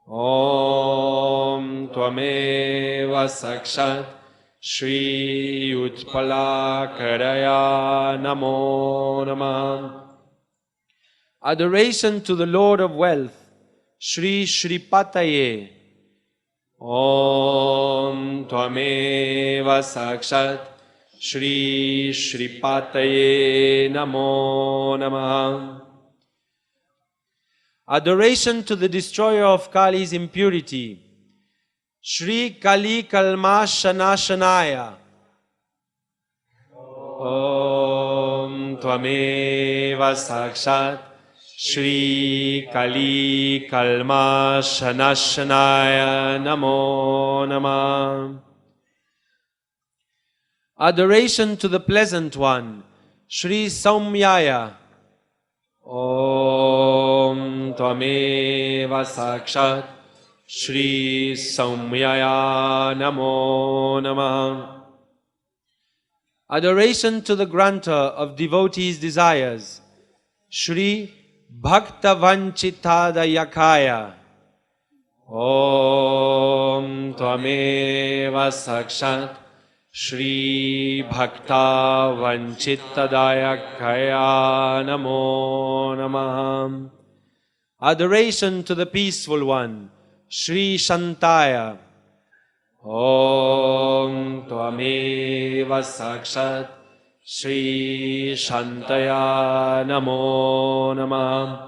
Om Tvameva Sakshat Shri Utpalakaraya Namo Namah. Adoration to the Lord of Wealth, Shri Shripataye. Om Tvameva Sakshat Shri Shripataye Namo Namah. Adoration to the destroyer of Kali's impurity, Shri Kali Kalmashanashanaya. Om Tvameva Sakshat Shri Kali Kalmashanashanaya Namo Namah. Adoration to the pleasant one, Shri Saumyaya. Om Tvameva Sakshat Shri Saumyaya Namo Namah. Adoration to the granter of devotees' desires, Shri Bhaktavanchitadayakaya. Om Tvameva Sakshat Shri Bhaktavanchitadayakaya Namo Namah. Adoration to the peaceful one, Shri Shantaya. Om Tvameva Sakshat Shri Shantaya Namo Namah.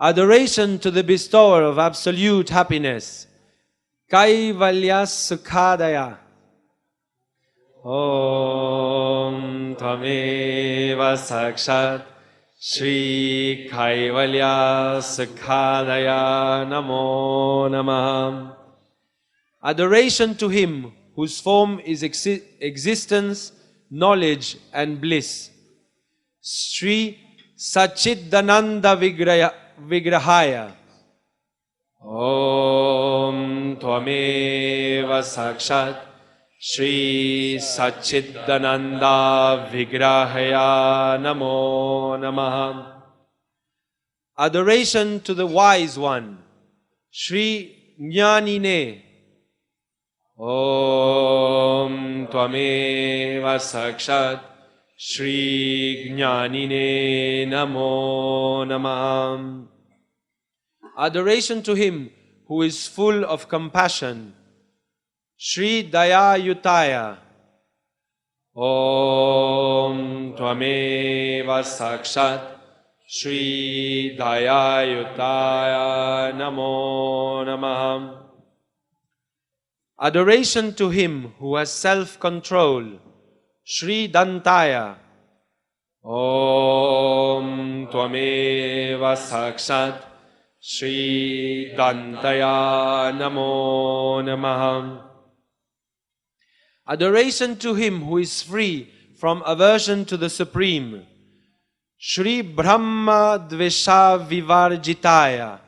Adoration to the bestower of absolute happiness, Kaivalya Sukhadaya. Om Tvameva Sakshat Shri Kaivalya Sukhadaya Namo Namah. Adoration to him whose form is existence, knowledge and bliss, Shri Sachidananda Vigrahaya. Om Tvameva Sakshat Shri Sachidananda Vigrahaya Namo Namah. Adoration to the wise one, Shri Jnanine. Om Tvameva Sakshat Shri Jnanine Namo Namah. Adoration to him who is full of compassion, Shri Dayayutaya. Om Tvameva Sakshat Shri Dayayutaya Namo Namah. Adoration to him who has self-control, Shri Dantaya. Om Tvameva Sakshat Shri Dantaya Namo Namah. Adoration to him who is free from aversion to the Supreme, Shri Brahma Dvesha Vivarjitaya.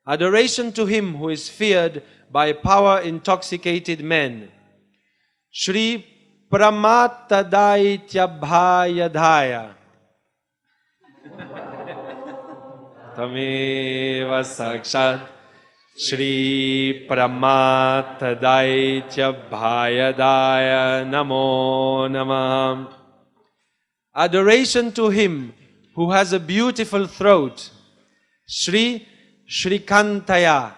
Adoration to him who is feared by power-intoxicated men, Shri Pramatadaityabhayadhaya. Tameva Sakshat Shri Pramatadaitya Bhayadaya Namo Namah. Adoration to him who has a beautiful throat, Shri Shrikantaya.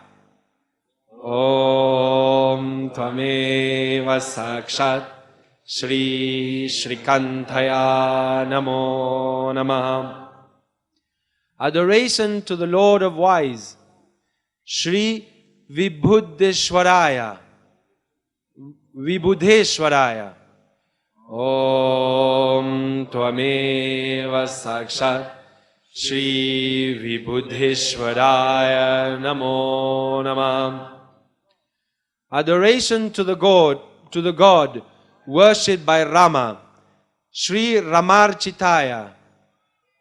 Om Tvameva Sakshat Shri Shrikantaya Namo Namah. Adoration to the Lord of Wise, Shri Vibhuddheshwaraya. Vibhuddheshwaraya. Om Tvameva Sakshat Shri Vibhuddheshwaraya Namo Namah. Adoration to the God worshipped by Rama, Shri Ramarchitaya.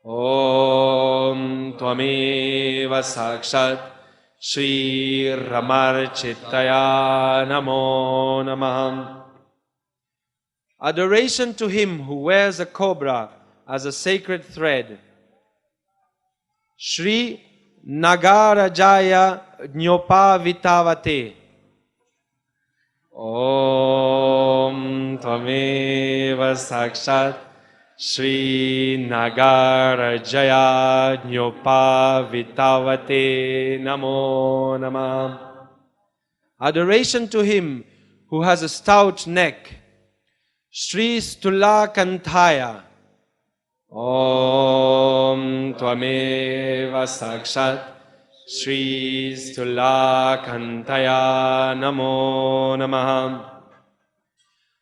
Om Tvameva Sakshat Shri Ramarchitaya Namo Namah. Adoration to him who wears a cobra as a sacred thread, Shri Nagarajaya Jnopavitavate. Om Tvameva Sakshat Shri Nagarajaya Jnopavitavate Namo Namah. Adoration to him who has a stout neck, Shri Stulakanthaya. Om Tvameva Sakshat Shri Stulakanthaya Namo Namah.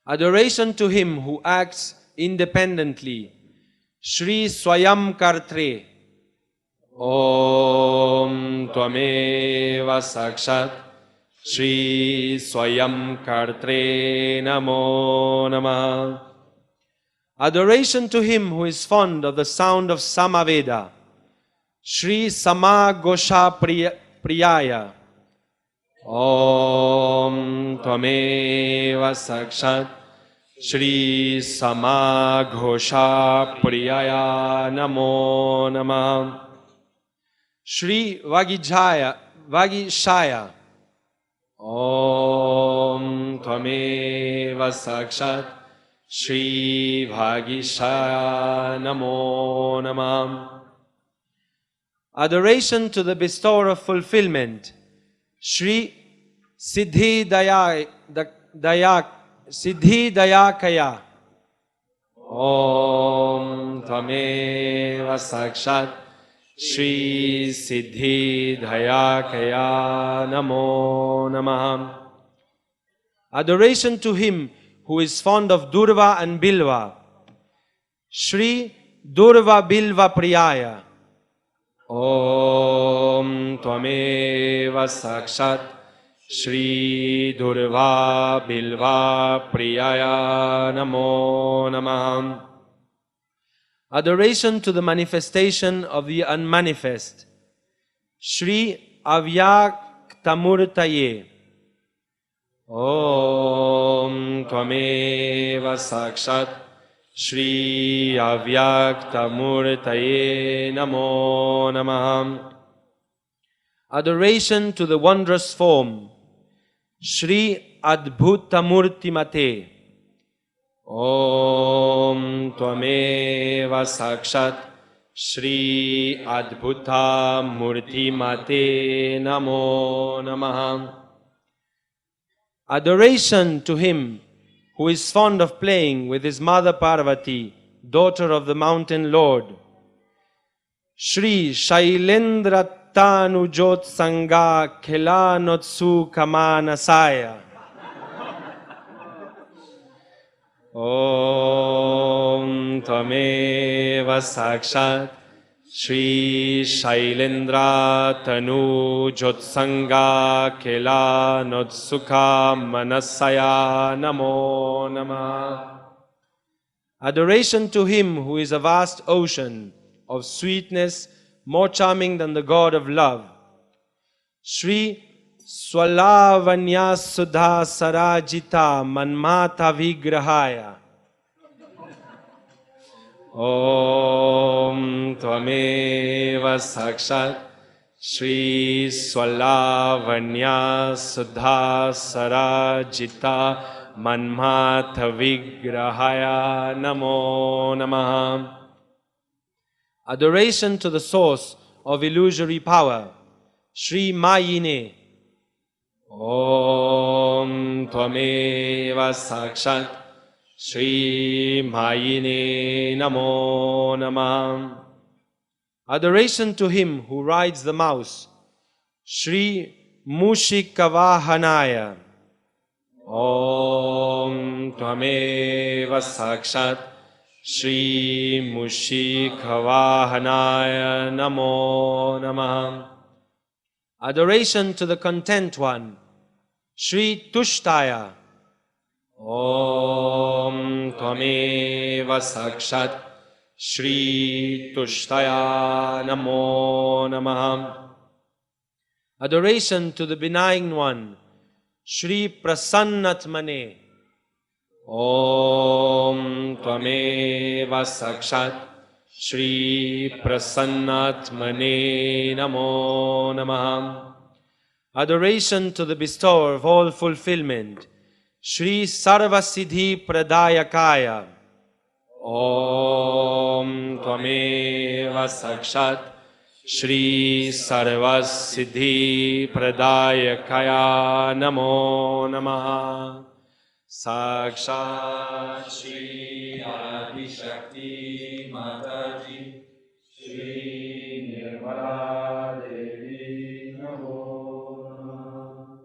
Adoration to him who acts independently, Shri Swayam Kartre. Om Tvameva Sakshat Shri Swayam Kartre Namo Namah. Adoration to him who is fond of the sound of Samaveda, Shri Samagosha Priyaya. Om Tvameva Sakshat Shri Samagosha Priyaya Namo Namah. Shri Vagishaya. Om Tvameva Sakshat Shri Vagishaya Namo Namah. Adoration to the bestower of fulfillment, Shri Siddhidayakaya. Om Tvameva Sakshat Shri Siddhidayakaya Namo Namah. Adoration to him who is fond of Durva and Bilva, Shri Durva Bilva Priyaya. Om Tvameva Sakshat Shri Durva Bilva Priyaya Namo Namah. Adoration to the manifestation of the unmanifest, Shri Avyaktamurtaye. Om Tvameva Sakshat Shri Avyaktamurtaye Namo Namah. Adoration to the wondrous form, Shri Adbhutamurtimate. Om Tvameva Sakshat Shri Adbhutamurtimate Namo Namah. Adoration to him who is fond of playing with his mother Parvati, daughter of the mountain lord, Shri Shailendrattanujot Sangha Khelanotsu Kamanasaya. Om Tvameva Sakshat Shri Shailendra Tanu Jotsanga Kela Notsukha Manasaya Namo Namah. Adoration to him who is a vast ocean of sweetness, more charming than the God of love, Shri Swalavanya Sudha Sarajita Manmata Vigrahaya. Om Tvameva Sakshat Shri Swalavanya Sudha Sarajita Manmatha Vigrahaya Namo Namaha. Adoration to the source of illusory power, Shri Mayine. Om Tvameva Sakshat Shri Mayine Namo Namaha. Adoration to him who rides the mouse, Shri Mushikavahanaya. Om Tvameva Sakshat Shri Mushikavahanaya Namo Namaha. Adoration to the content one, Shri Tushtaya. Om Tvameva Sakshat Shri Tushtaya Namo Namaha. Adoration to the benign one, Shri Prasannatmane. Om Tvameva Sakshat Shri Prasannatmane Namo Namaha. Adoration to the bestower of all fulfillment, Shri Sarvasiddhi Pradayakaya. Om Tvameva Sakshat Shri Sarvasiddhi Pradayakaya Namo Namaha. Sakshat Shri Adi Shakti Mataji Shri Nirmala Devi Namo Namaha.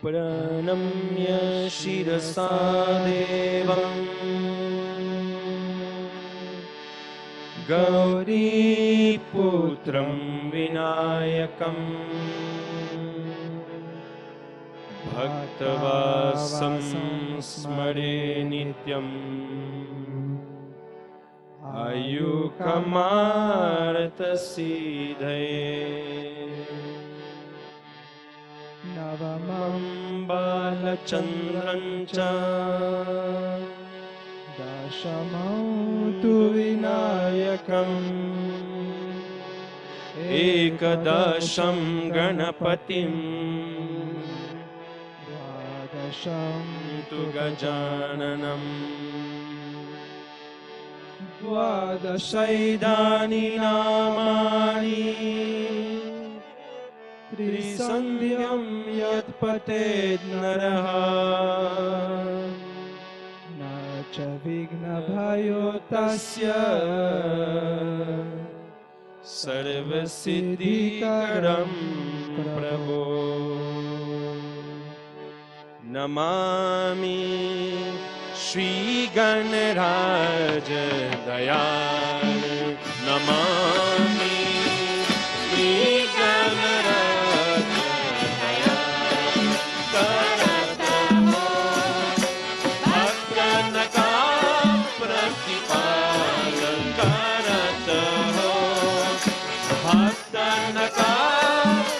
Pranamya Shirasa Devam Gauri Putram Vinayakam Bhaktavasam Smare Nityam Ayukamarta Siddhaye. Navamam Balachandrancha Dashamautu Vinayakam Ekadasham Ganapatim Dvadasham Tu Gajananam Dvadashaidani Namani Trisandhyam Yat Pated Naraha Nacha Vigna Bhayo Tasya Sarva Siddhikaram Prabho. Namami Shri Ganaraja Dayal. Namami Shri Ganaraja Dayal. Karataho Bhaktanaka Pratipalan. Karataho Bhaktanaka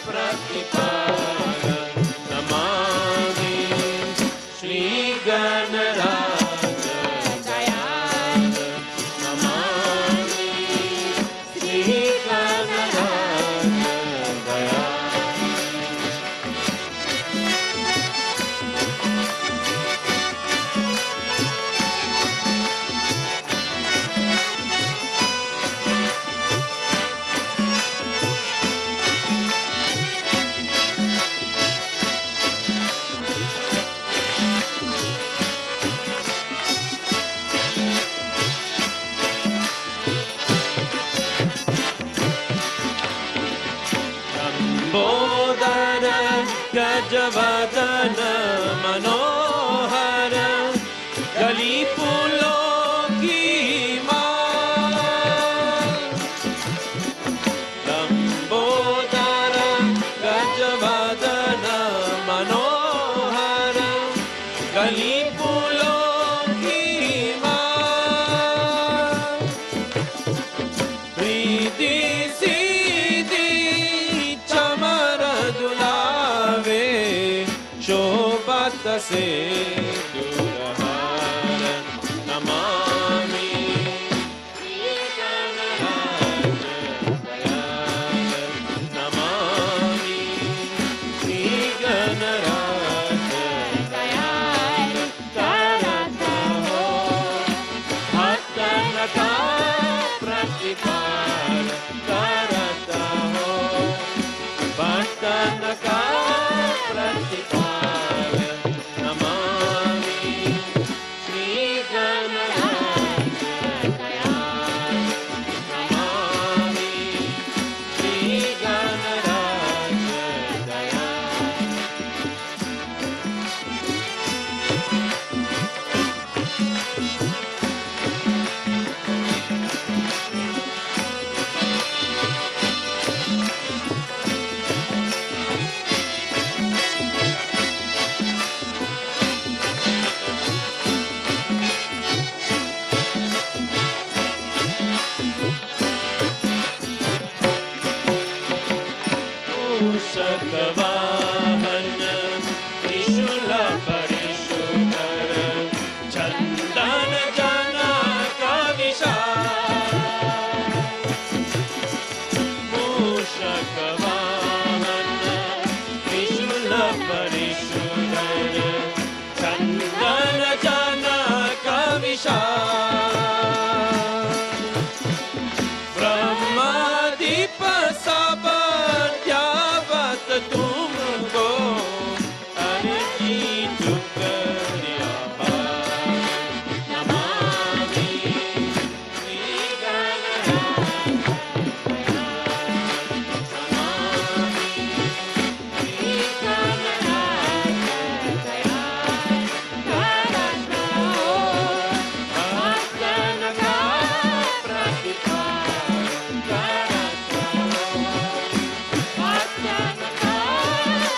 Pratipalan. Namami Shri Ganaraja Dayal. Namami Shri Ganaraja Dayal. Lambodara Gajavadana Manohara Galipuloki Lambodara Gajavadana Manohara Galipuloki se durharan namami Shri Ganaraja Dayalan namami Shri Ganaraja Dayalan karata ho bhaktana ka pratipal karata ho bhaktana ka pratipal namami Shri Ganaraja Dayalan namami Shri Ganaraja Dayalan Shakavahan Trishula Parishudhar Chandana Jana Kavisha Mushakavahan Trishula Parishudhar Chandana Jana Kavisha ब्रह्मादीप सब जावत तुमको अर्जी चुकरिया नमामि श्री गणराज नमामि श्री गणराज करत हो भक्तन का प्रतिपाल करत हो भक्तन का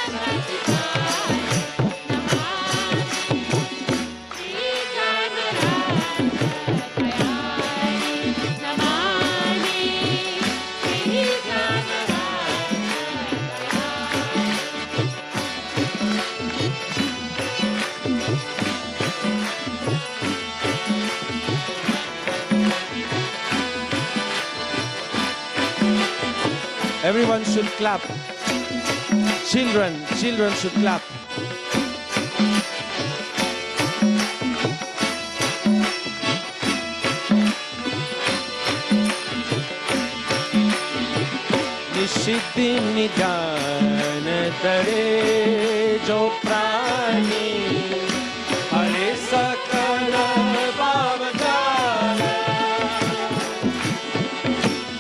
प्रतिपाल नमामि श्री गणराज Namami Shri Everyone should clap. Children should clap. निशिति निदान तरे जो प्राणी हरे सकल भाव जान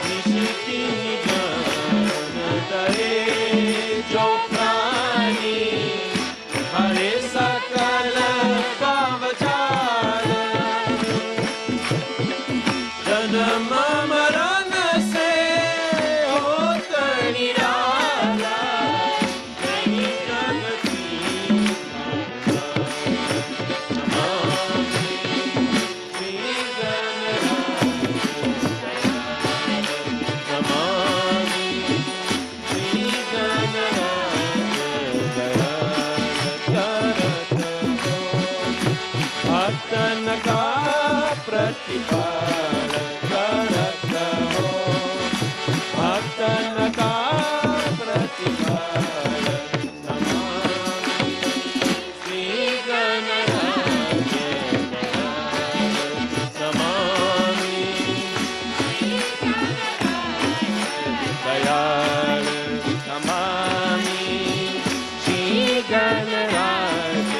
निशिति निदान तरे जो प्राणी हरे सकल भाव जान जन्म मरण से होत निराला नहीं जगती नमामि श्री गणराज नमामि श्री गणराज करत हो भक्तन का प्रतिपाल करत हो भक्तन का प्रतिपाल नमामि श्री गणराज नमामि श्री गणराज दयाल नमामि श्री गणराज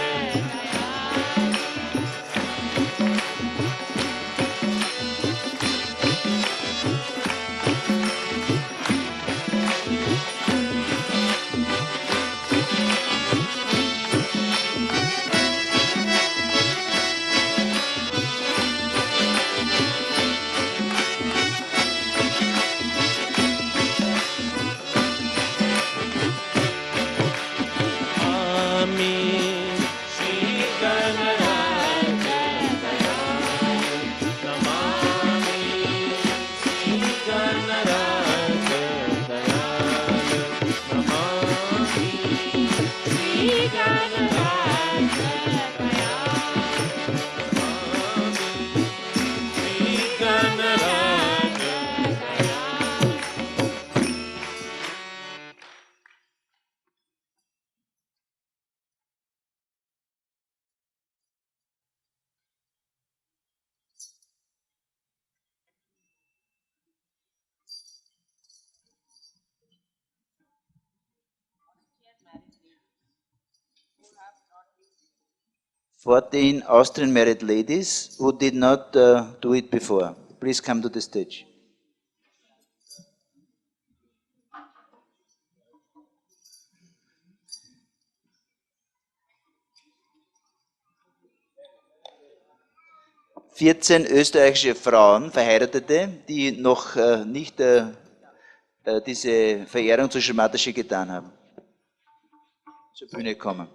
14 Austrian married ladies who did not do it before. Please come to the stage. ...14 österreichische Frauen, Verheiratete, die noch nicht diese Verehrung zu Shri Mataji getan haben. Zur Bühne kommen.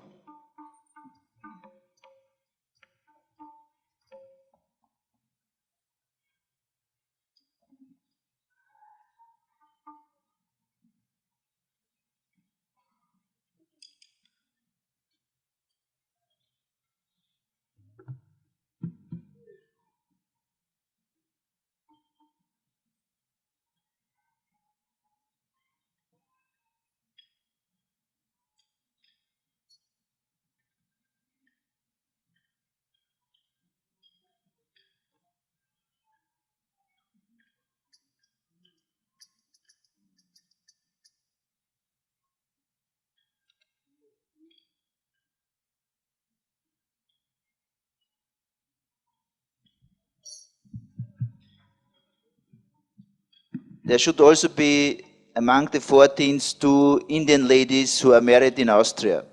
There should also be among the 14th 2 Indian ladies who are married in Austria.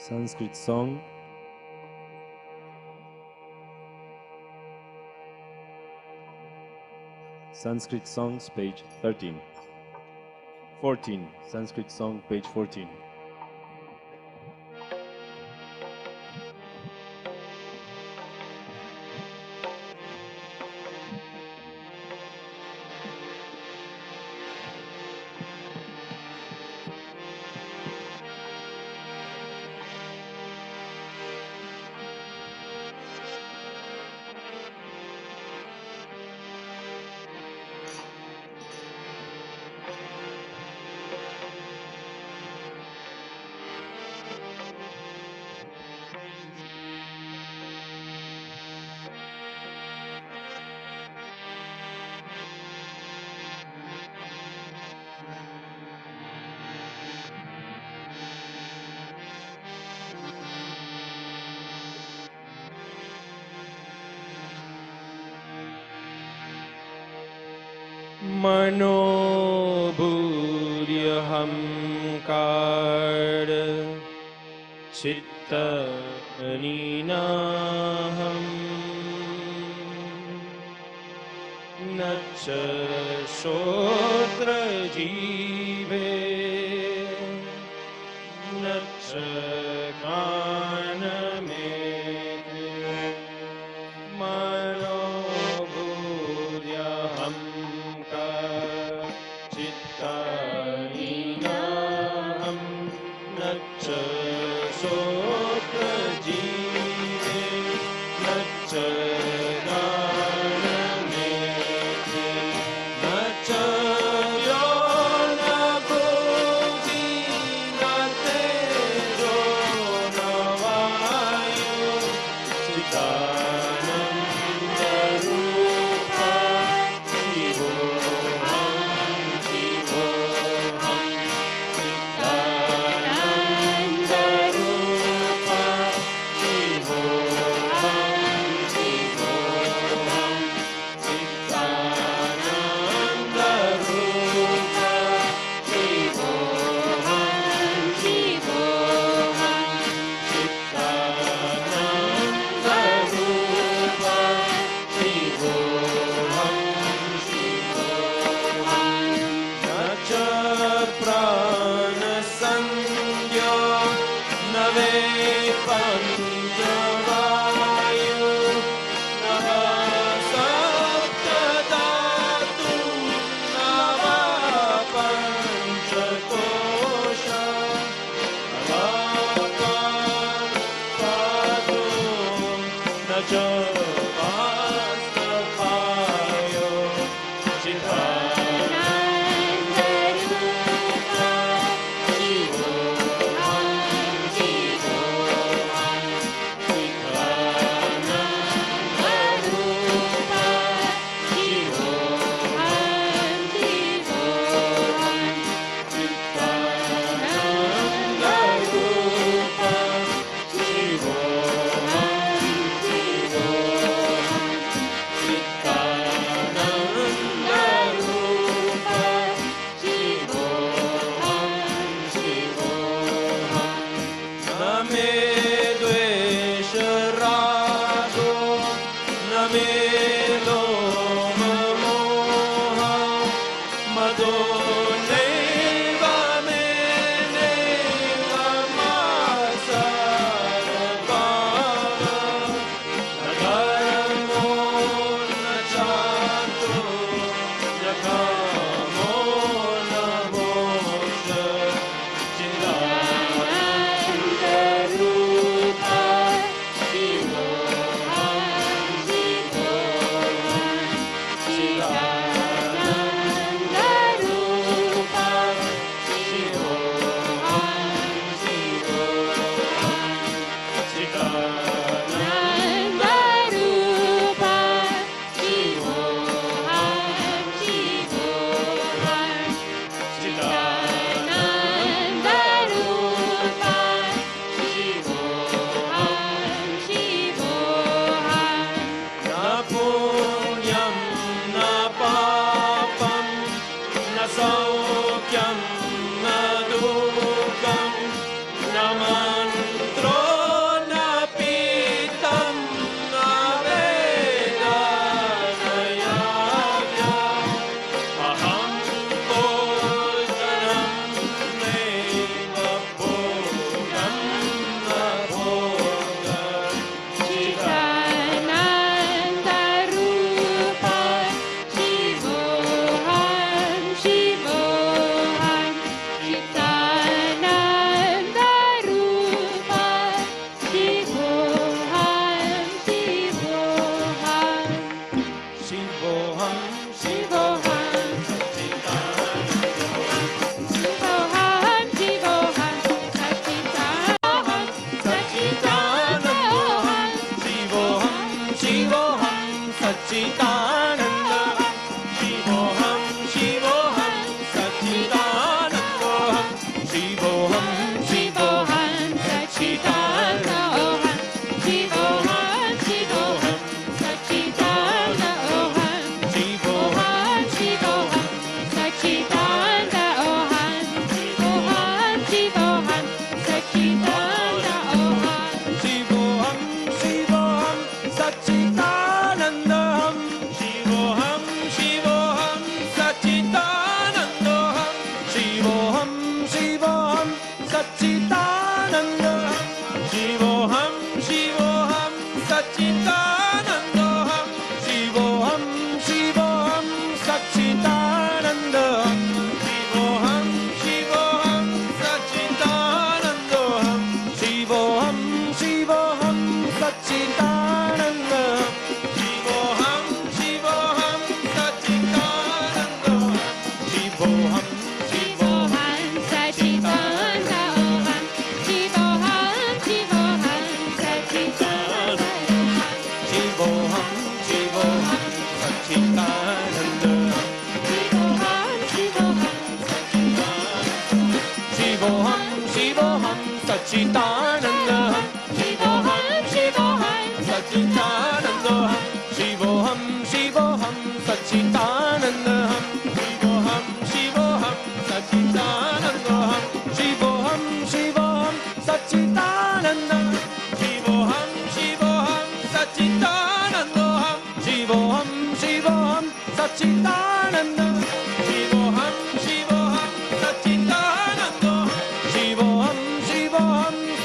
Sanskrit song. Sanskrit songs, page 13. 14. Sanskrit song, page 14. मनोबुद्ध्यहंकार चित्तनीनाहं न च श्रोत्रजीवे न च गानमेते मनोबुद्ध्यहंकार चित्तनीनाहं न च श्रोत्रजीवे न च गानमेते न च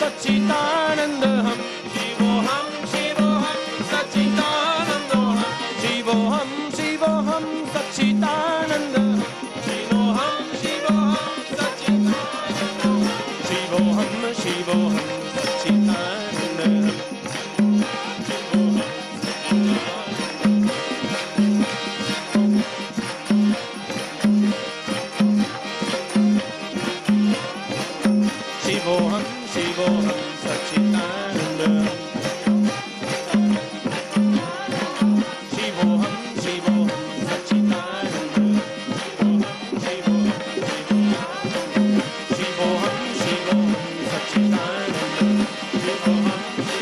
Satchitananda Shivoham, Shivoham, Sachidananda. Shivoham, Shivoham, Sachidananda. Shivoham, Shivoham, Sachidananda. Shivoham,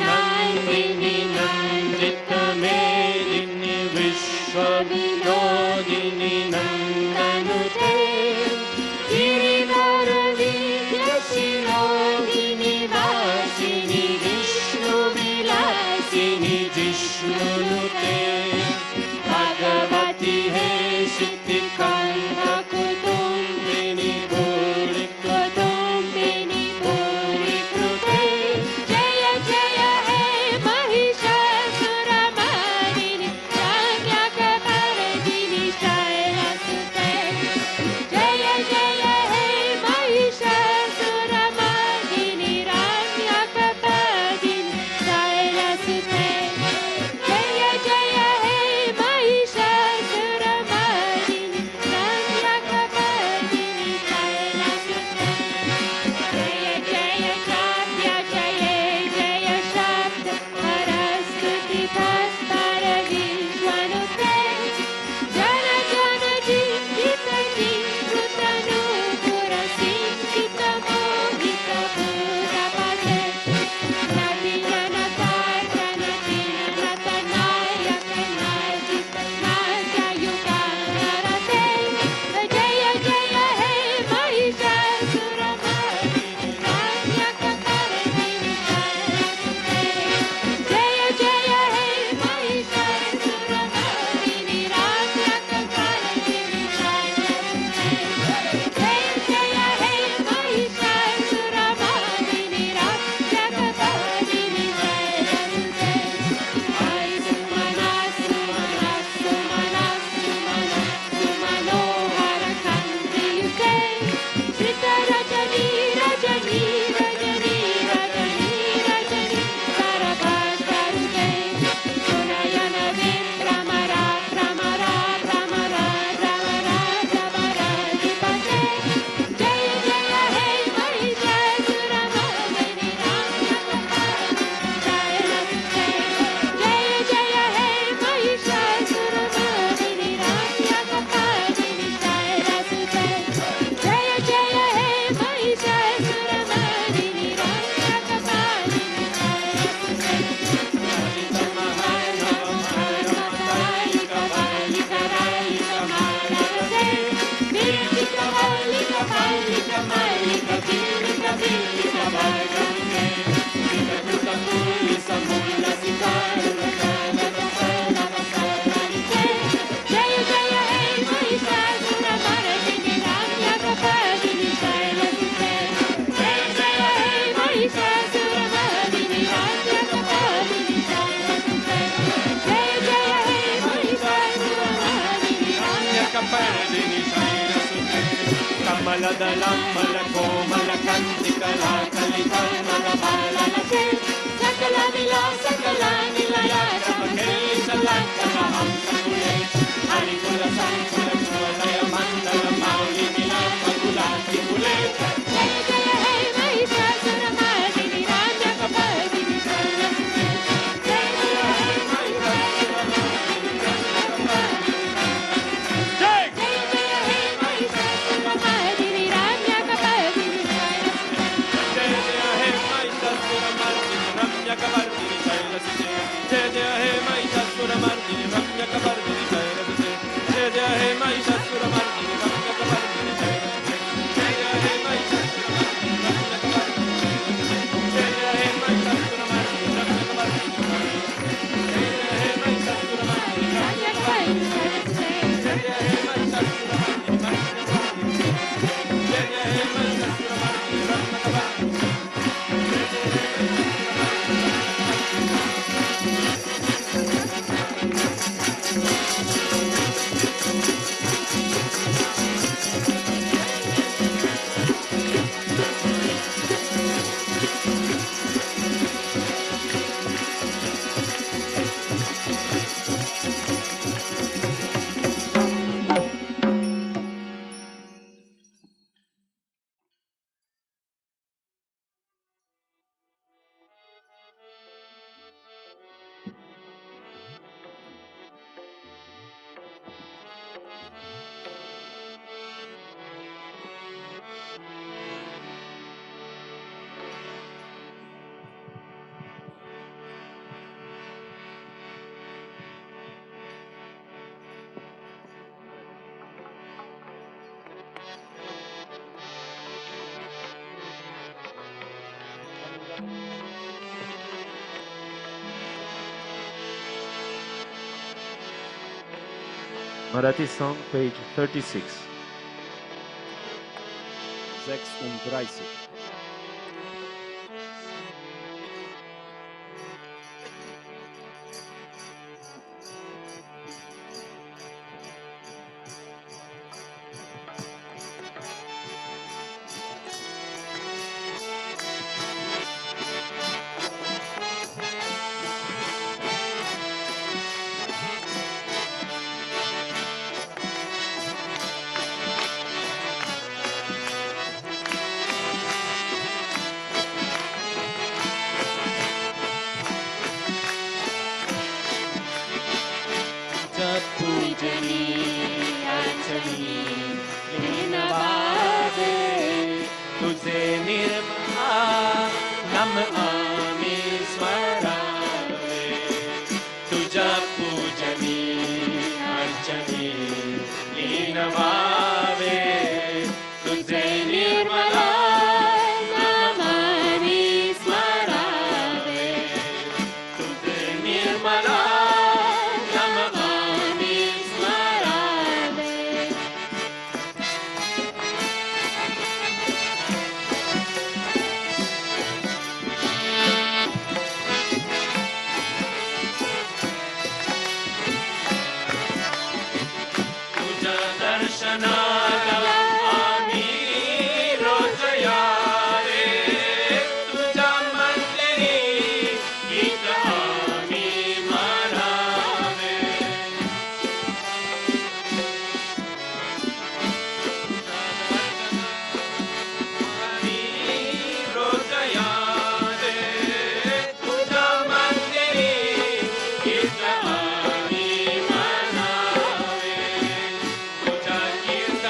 Nandini Nandita Medini Vishwavinodini Nandanute Girivara Vidyashirogini Vasini Vishnu Vilasini Jishnunute Bhagavati He Shiti Kanta Kutumbini Bhuri Kutumbini Bhuri Krute Jaya Jaya He Mahishasuramardini Ramyakapardini Shailasute Jaya Jaya He Mahishasuramardini Ramyakapardini Shailasute Jaya Jaya He Mahishasuramardini कमलदलं मलकोमलकन्तिकलाकलितन्मलबाललते सकलविलासकलानिलया चमकेलिशलाकलहंसकुले हरिकुलसंकुलकुवलयमण्डलमौलिमिलापकुलातिकुले जय जय हे महिषासुरमर्दिनि रम्यकपर्दिनि शैलसुते जय जय हे महिषासुरमर्दिनि रम्यकपर्दिनि जय जय हे महिषासुरमर्दिनि रम्यकपर्दिनि शैलसुते जय जय हे महिषासुरमर्दिनि रम्यकपर्दिनि शैलसुते जय जय हे महिषासुरमर्दिनि रम्यकपर्दिनि शैलसुते जय जय हे महिषासुरमर्दिनि रम्यकपर्दिनि शैलसुते जय जय हे महिषासुरमर्दिनि रम्यकपर्दिनि जय जय हे महिषासुरमर्दिनि रम्यकपर्दिनि जय जय हे महिषासुरमर्दिनि रम्यकपर्दिनि जय जय हे महिषासुरमर्दिनि रम्यकपर्दिनि जय जय हे महिषासुरमर्दिनि रम्यकपर्दिनि Marathi song, page 36. 36. पूजनी अर्चनी लीनवादे तुझे निर्मला नम आम्ही स्मरावे तुझ्या पूजनी अर्चनी लीनवावे तुझे निर्मला नम आम्ही स्मरावे तुझे निर्मला कीर्तन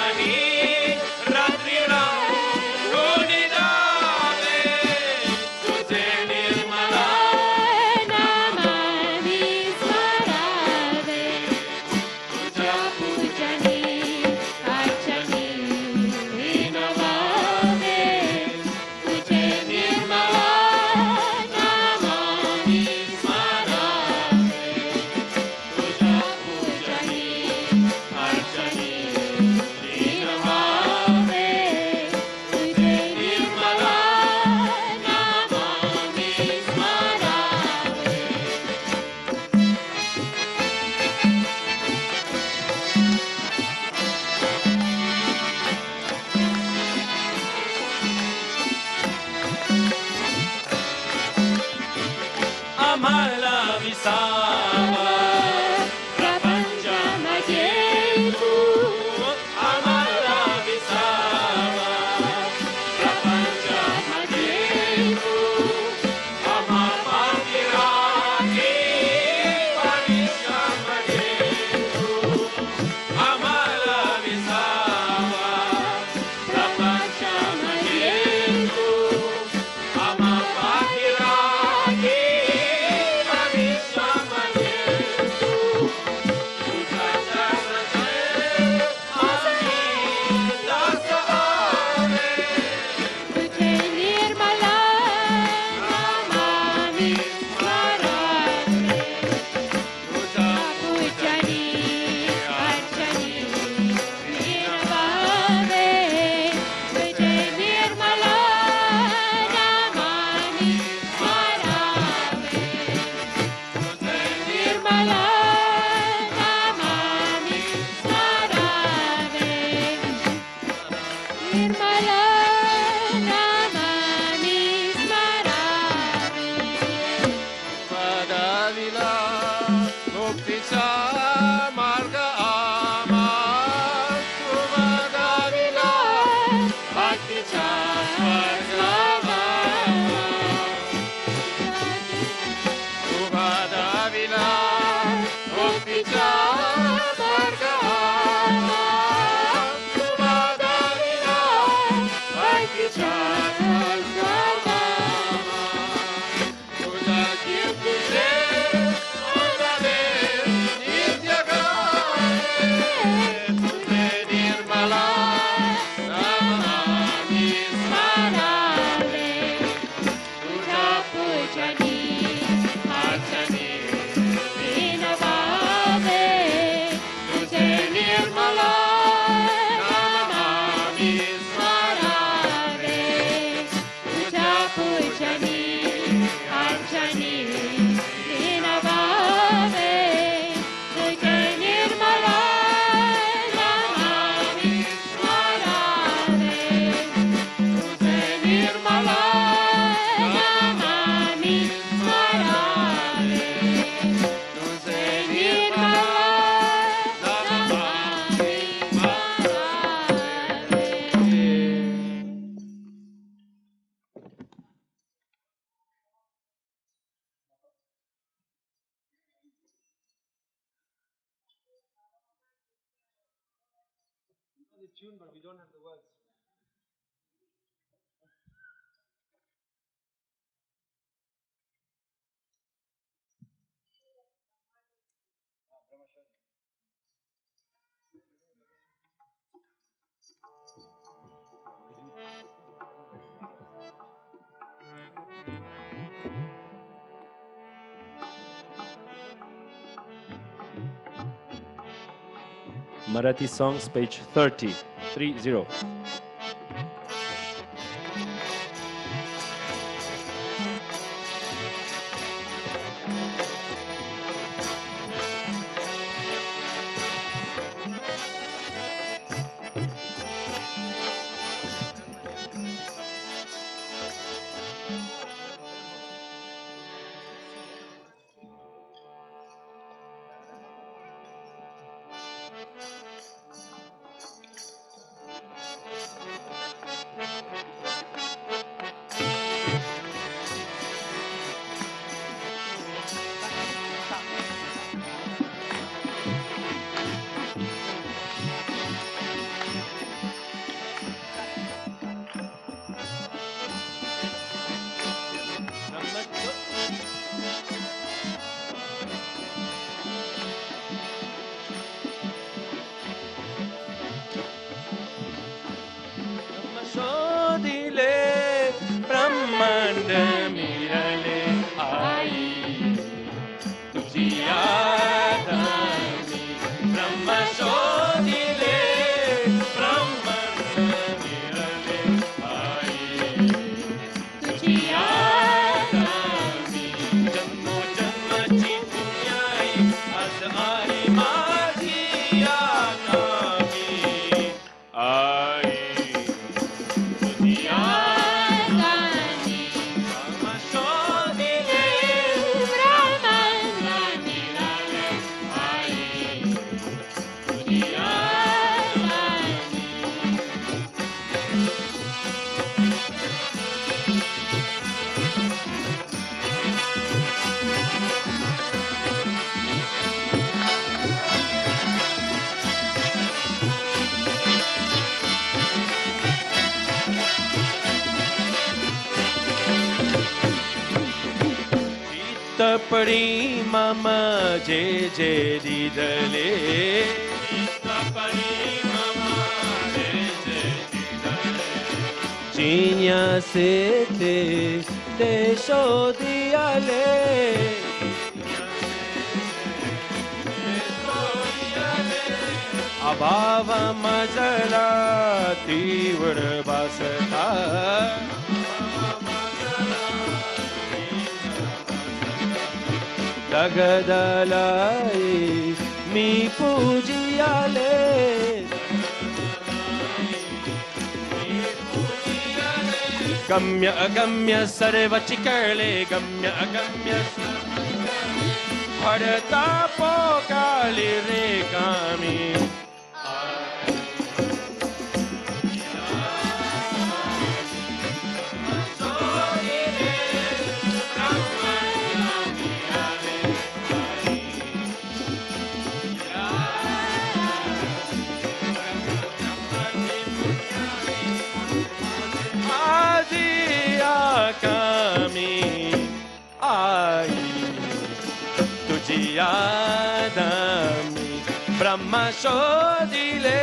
मुक्तीचा मार्ग आम्हा उभा दाविला भक्तीचा स्वर्ग उभा दाविला मुक्तीचा मार्ग आम्हा उभा दाविला भक्तीचा tune, but we don't have the words. Marathi songs, page 30. 30. Pari mama je je didale pari mama je je didale chinya se te desho diale abhava majala tivra basata Dagadalai mi pujiyale Gamya agamya sarvachikarle Gamya agamya Bharata po Kami. Kami ai tujiyadami Brahma shodile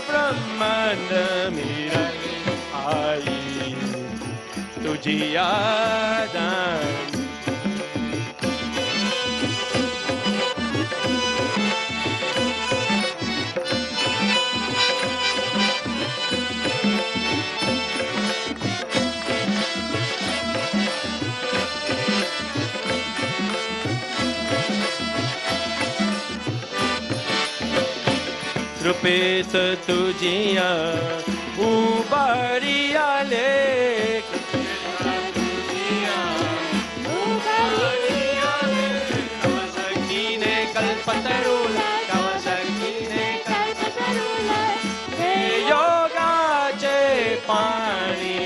Brahmandamirale ai tujiyadami Trupet tujia ubariya lek Kawasaki ne kalpatarula Kawasaki ne kalpatarula Yoga che pani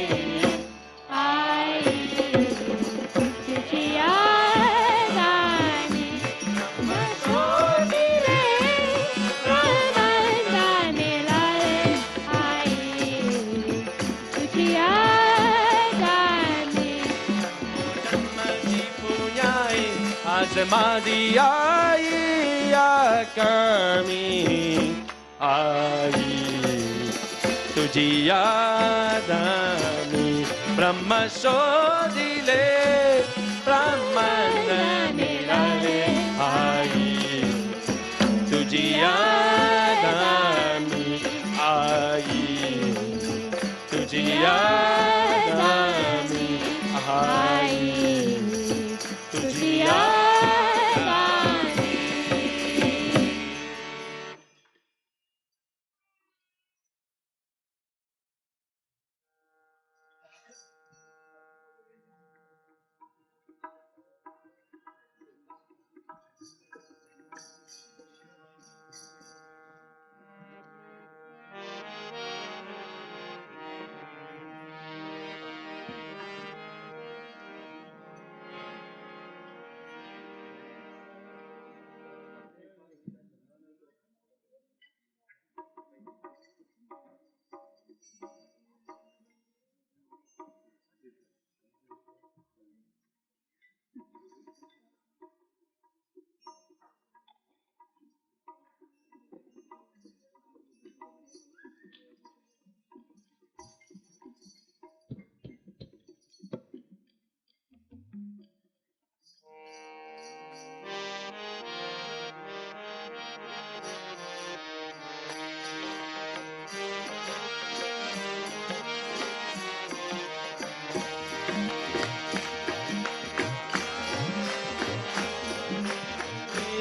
Azmadi ai Kami ai tujiyadami Brahma shodile Brahmandamirale ai tujiyadami ai tujiyadami ai tujiyadami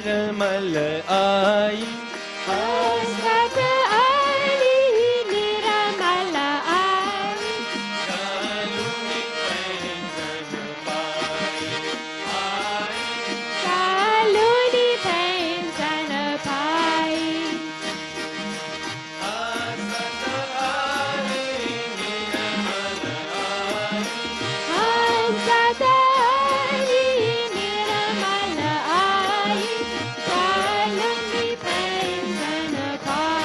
Nirmala ai Hasrata ali Nirmala ai Kaluni pensan pai ai Kaluni pensan pai Asata ali Nirmala ai Hasrata ali Nirmala ai Kaluni pensan pai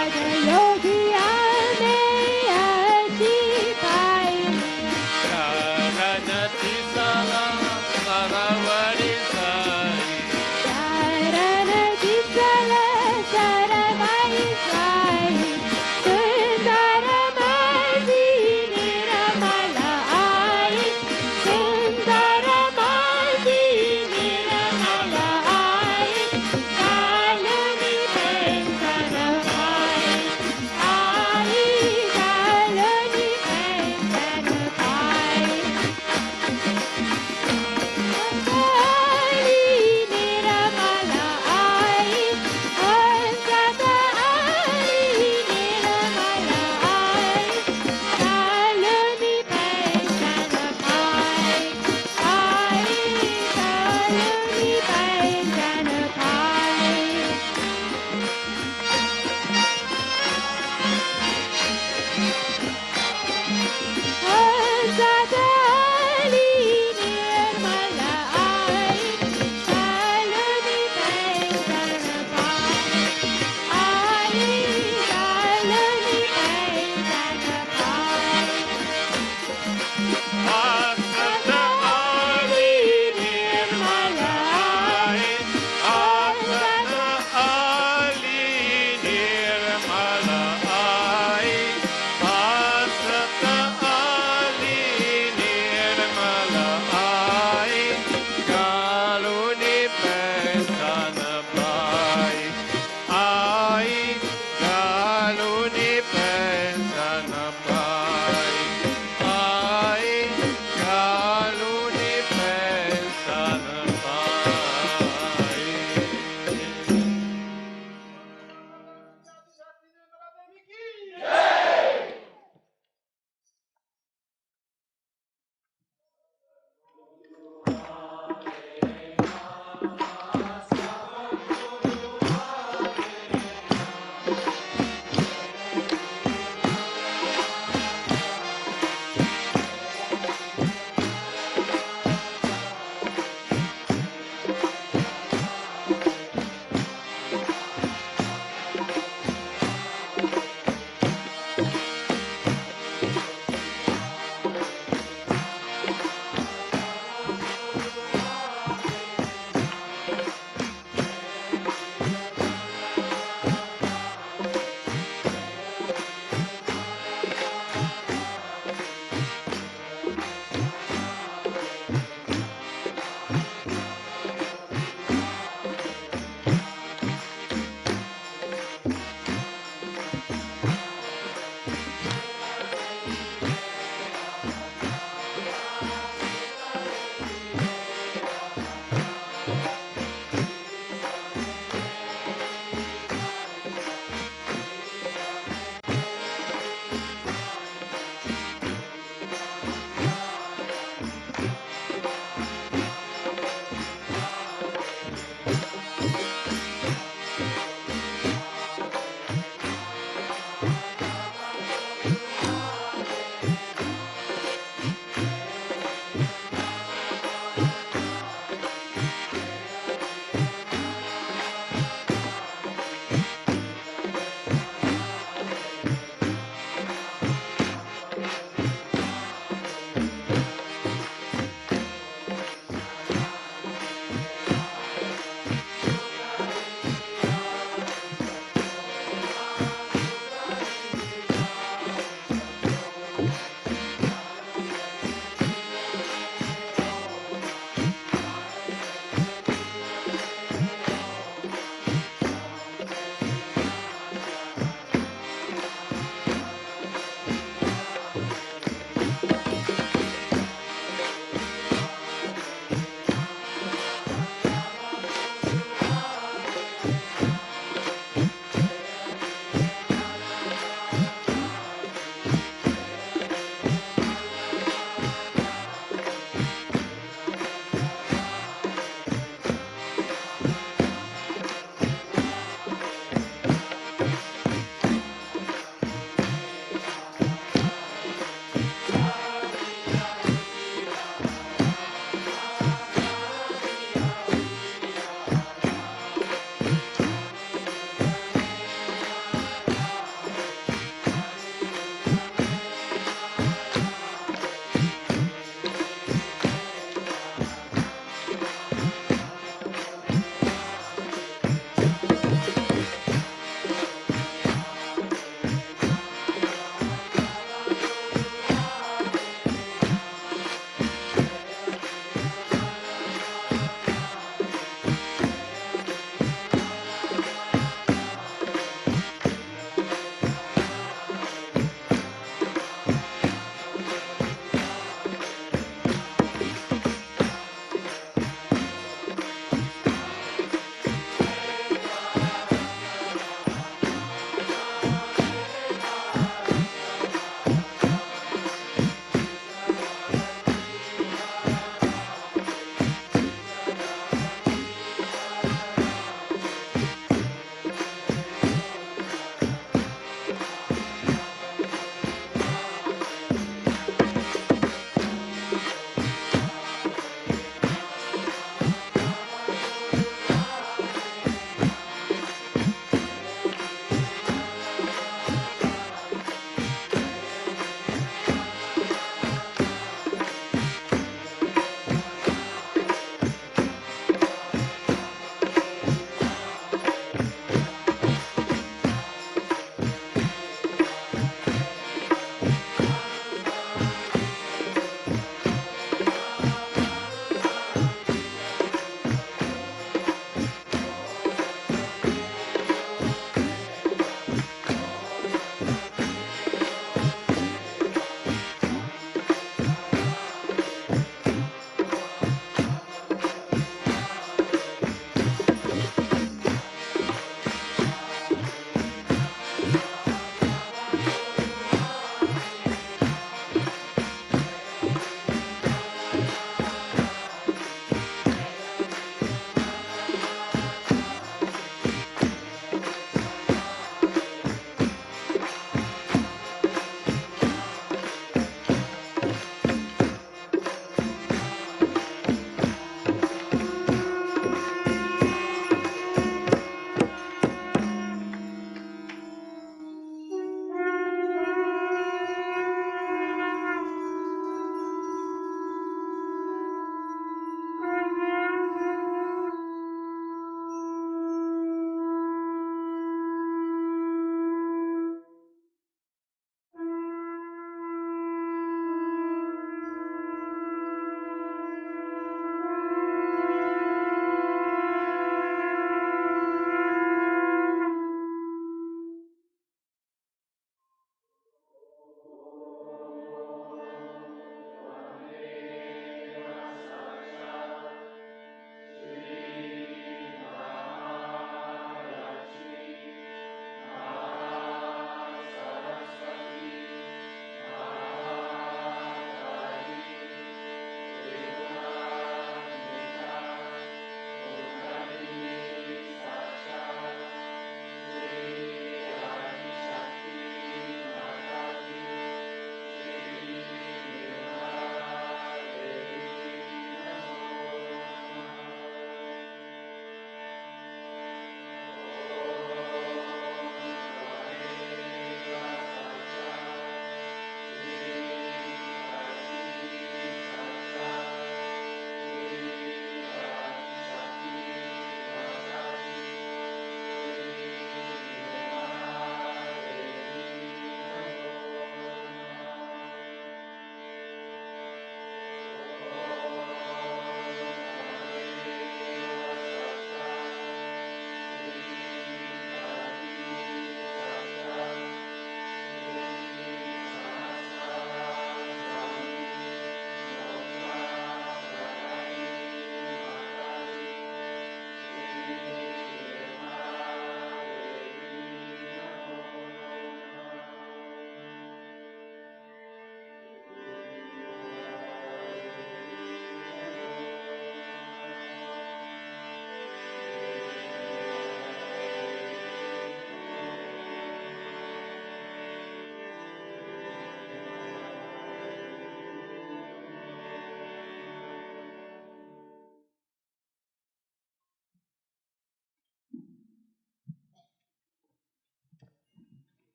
Sahajayogi ame aji pai. Karanati sala saravadi sai. Sarana Jisala Saravai Sai. Sundaramaji Nirmala Ai. Sundaramaji Nirmala Ai. Kalani Pensanavai.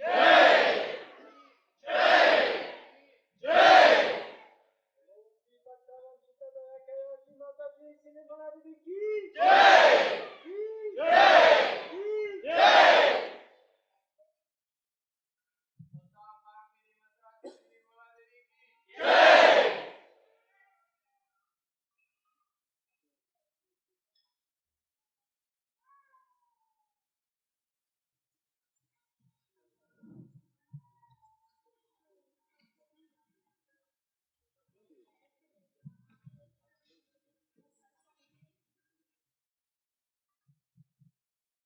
Jai